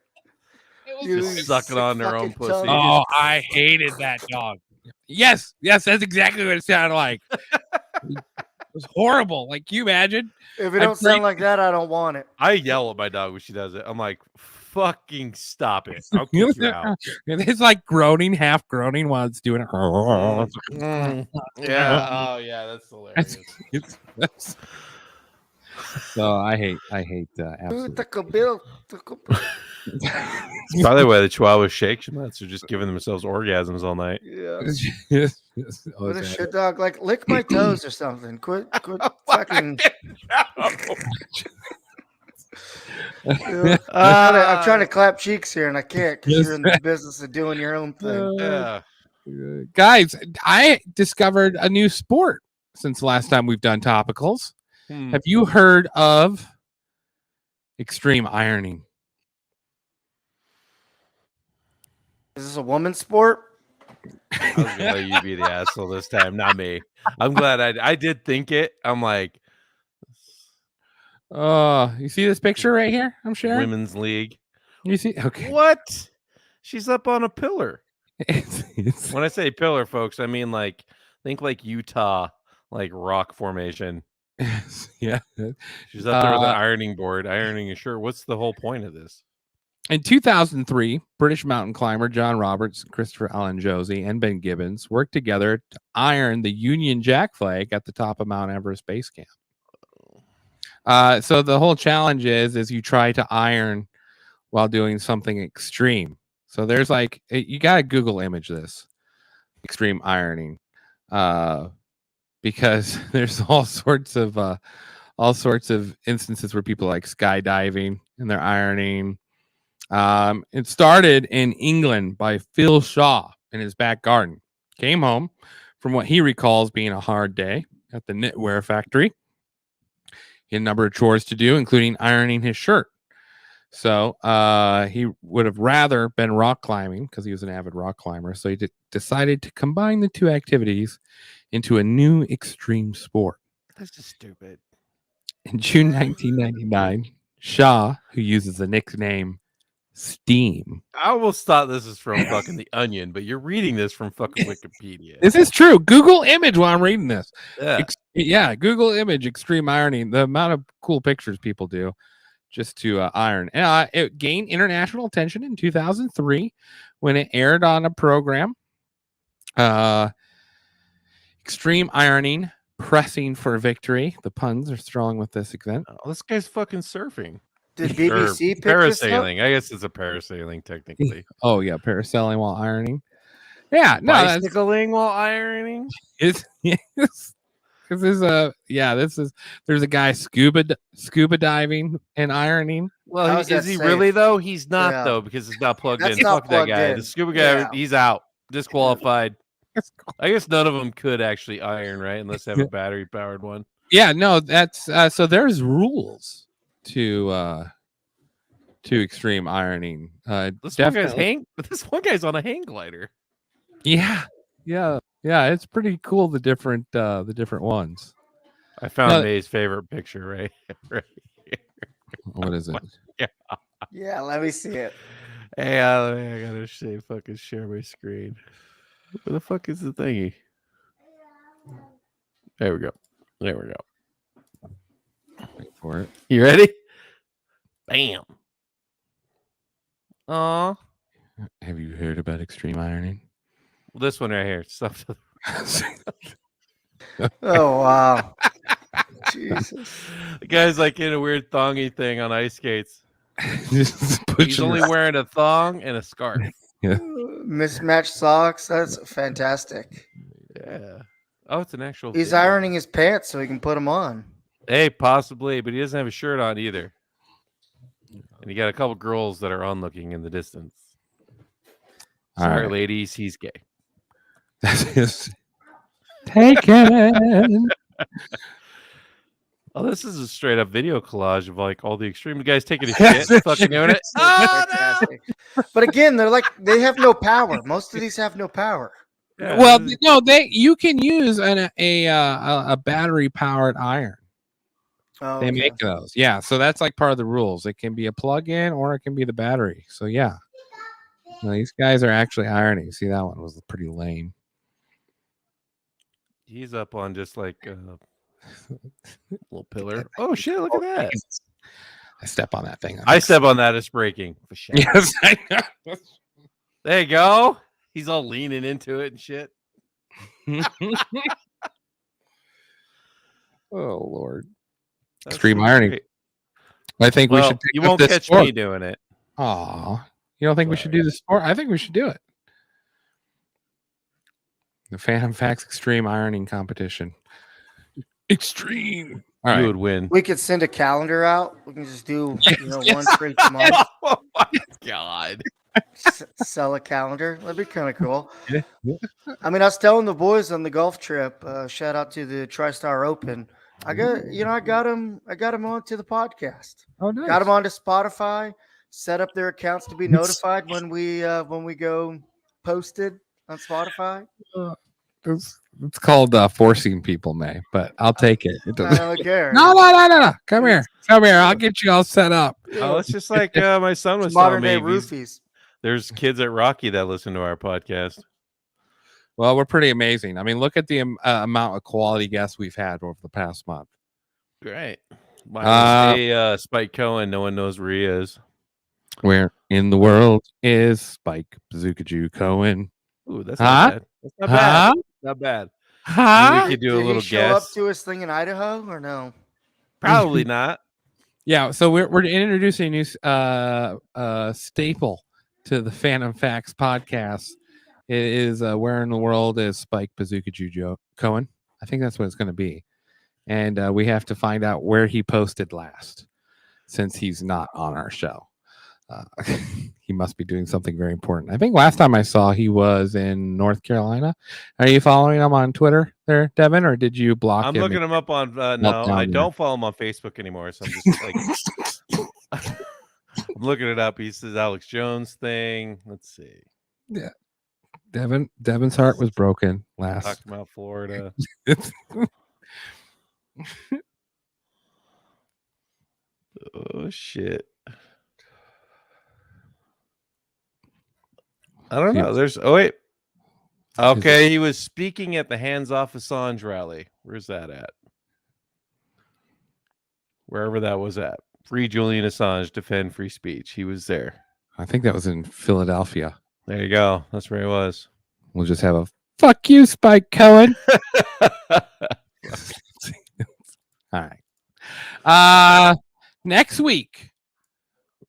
You Just sucking on their own fucking pussy. tongue. Oh, I hated that dog. Yes, that's exactly what it sounded like. It was horrible. Like, can you imagine? If it don't sound like that, I don't want it. I yell at my dog when she does it. I'm like, fucking stop it. I'll kick you out. It's like groaning, half groaning while it's doing it. Yeah. Oh, yeah. That's hilarious. That's- so I hate Ooh, absolutely. Taco Bell. It's probably why the Chihuahua shakes your nuts. They're just giving themselves orgasms all night. Yeah. Yes. What a shit dog. Like, lick my toes or something. Quit fucking. I'm trying to clap cheeks here and I can't because you're in the business of doing your own thing. Yeah. Guys, I discovered a new sport since the last time we've done topicals. Have you heard of extreme ironing? Is this a woman's sport? I was gonna let you be the asshole this time, not me. I'm glad I did think it. I'm like, You see this picture right here? I'm sharing. women's league. You see? Okay. What? She's up on a pillar. It's- When I say pillar, folks, I mean like think like Utah, like rock formation. yeah. She's up there with an ironing board, ironing a shirt. What's the whole point of this? In 2003, British mountain climber John Roberts, Christopher Allen Josie, and Ben Gibbons worked together to iron the Union Jack flag at the top of Mount Everest Base Camp. So the whole challenge is you try to iron while doing something extreme. So there's like, you got to Google image this extreme ironing, because there's all sorts of instances where people like skydiving and they're ironing. It started in England by Phil Shaw in his back garden. Came home from what he recalls being a hard day at the knitwear factory. He had a number of chores to do, including ironing his shirt. So he would have rather been rock climbing because he was an avid rock climber. So he decided to combine the two activities into a new extreme sport. That's just stupid. In June 1999, Shaw, who uses the nickname Steam. I almost thought this is from fucking The Onion, but you're reading this from fucking Wikipedia. This is true. Google image while I'm reading this. Yeah. Google image extreme ironing. The amount of cool pictures people do just to iron. And it gained international attention in 2003 when it aired on a program. Extreme ironing, pressing for victory. The puns are strong with this event. Oh, this guy's fucking surfing. Did Or BBC pick this up? parasailing. I guess it's a parasailing technically. Oh yeah, parasailing while ironing. Yeah, no, that's Bicycling while ironing. it's yes. Because there's a guy scuba diving and ironing. Well, How is is that he safe? really though? He's not Yeah. though because it's not plugged That's in. not Fuck that plugged guy. in. The scuba guy, Yeah. he's out, disqualified. I guess none of them could actually iron, right? Unless they have a battery powered one. Yeah, no, that's so there's rules to extreme ironing. This Definitely. This one guy's on a hang glider. Yeah. It's pretty cool. The different ones. I found No, May's favorite picture right here. what is it? Yeah, let me see it. Hey, I gotta fucking share my screen. Where the fuck is the thingy? There we go. Wait for it. You ready? Bam. Aw. Have you heard about extreme ironing? Well, this one right here. Stuff. Oh wow. Jesus. The guy's like in a weird thongy thing on ice skates. Just put He's your- only wearing a thong and a scarf. Yeah. Mismatched socks. That's fantastic. Yeah. Oh, it's an actual. He's video. ironing his pants so he can put them on. Hey, possibly, but he doesn't have a shirt on either. And you got a couple girls that are onlooking in the distance. All Sorry, right. ladies, he's gay. Taken. Oh, this is a straight up video collage of like all the extreme guys taking a shit, fucking doing it. Oh, no! Fantastic. But again, they have no power. Most of these have no power. Yeah, Well, this is- no, you can use a battery powered iron. Oh, They okay. make those. Yeah, so that's like part of the rules. It can be a plug-in or it can be the battery. So yeah. No, these guys are actually ironing. See, that one was pretty lame. he's up on just like a little pillar. Oh shit! Look at that. I step on that thing. I step on that. It's breaking. For shit. Yes, I know. There you go. He's all leaning into it and shit. Oh Lord. That's Extreme pretty ironing. great. I think we Well, should pick you up won't this catch sport. me doing it. Aw. You don't think we should do the sport? I think we should do it. The Phantom Facts Extreme Ironing Competition. Extreme. All You right. would win. We could send a calendar out. We can just do one for each month. Oh my god. Sell a calendar. That'd be kind of cool. Yeah. I mean, I was telling the boys on the golf trip. Shout out to the TriStar Open. I got him onto the podcast. Oh, nice. Got them onto Spotify. Set up their accounts to be notified when we go posted on Spotify. It's called forcing people, May, but I'll take it. It I doesn't. don't care. No. Come here. I'll get you all set up. Oh, it's just like my son was Modern telling day me. roofies. There's kids at Rocky that listen to our podcast. Well, we're pretty amazing. I mean, look at the amount of quality guests we've had over the past month. Right. Uh, Spike Cohen. No one knows where he is. Where in the world is Spike Bazooka Jew Cohen? Ooh, that's Huh? not bad. That's not bad. Huh? Not bad. Huh? We could do Did a little he show up guess. to his thing in Idaho or no? Probably not. Yeah, so we're introducing a new staple to the Phantom Facts podcast. It is where in the world is Spike Bazooka Jew Cohen? I think that's what it's going to be, and we have to find out where he posted last, since he's not on our show. He must be doing something very important. I think last time I saw he was in North Carolina. Are you following him on Twitter there, Devin, or did you block I'm him? looking him up on. No, down I there. don't follow him on Facebook anymore. So I'm just like, I'm looking it up. He says Alex Jones thing. Let's see. Devin's heart was broken last. Talked about Florida. Oh shit. I don't know. There's wait. Okay, he was speaking at the Hands Off Assange rally. Where's that at? Wherever that was at. Free Julian Assange, defend free speech. He was there. I think that was in Philadelphia. There you go. That's where he was. We'll just have a fuck you, Spike Cohen. All right. Next week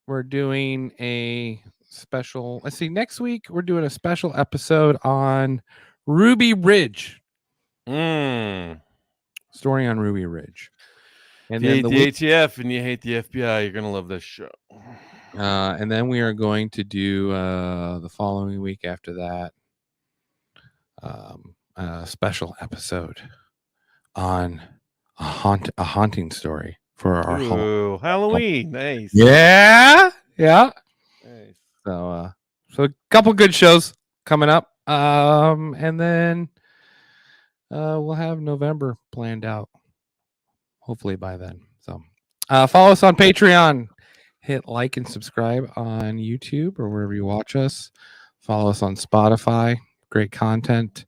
we're doing a special. Let's see. Next week we're doing a special episode on Ruby Ridge. Story on Ruby Ridge. And If you then hate the ATF and you hate the FBI, you're gonna love this show. And then we are going to do the following week after that a special episode on a haunting story for our Ooh, Halloween. Nice. Yeah. Nice. So a couple good shows coming up. And then we'll have November planned out. Hopefully by then. So follow us on Patreon. Hit like and subscribe on YouTube or wherever you watch us. Follow us on Spotify. Great content.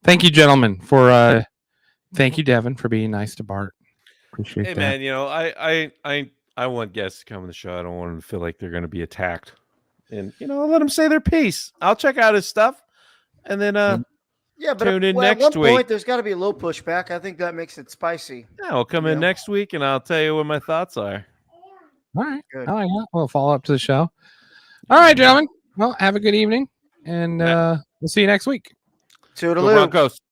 Thank you, gentlemen, for thank you, Devin, for being nice to Bart. Appreciate Hey that. man, I want guests to come on the show. I don't want them to feel like they're going to be attacked, and I'll let them say their piece. I'll check out his stuff, and then Yeah, but tune in at next one point, week. there's got to be a little pushback. I think that makes it spicy. Yeah, I'll come in next week, and I'll tell you what my thoughts are. All right. Good. Oh yeah. We'll follow up to the show. All right, gentlemen. Well, have a good evening, and we'll see you next week. Toodaloo. Go Broncos.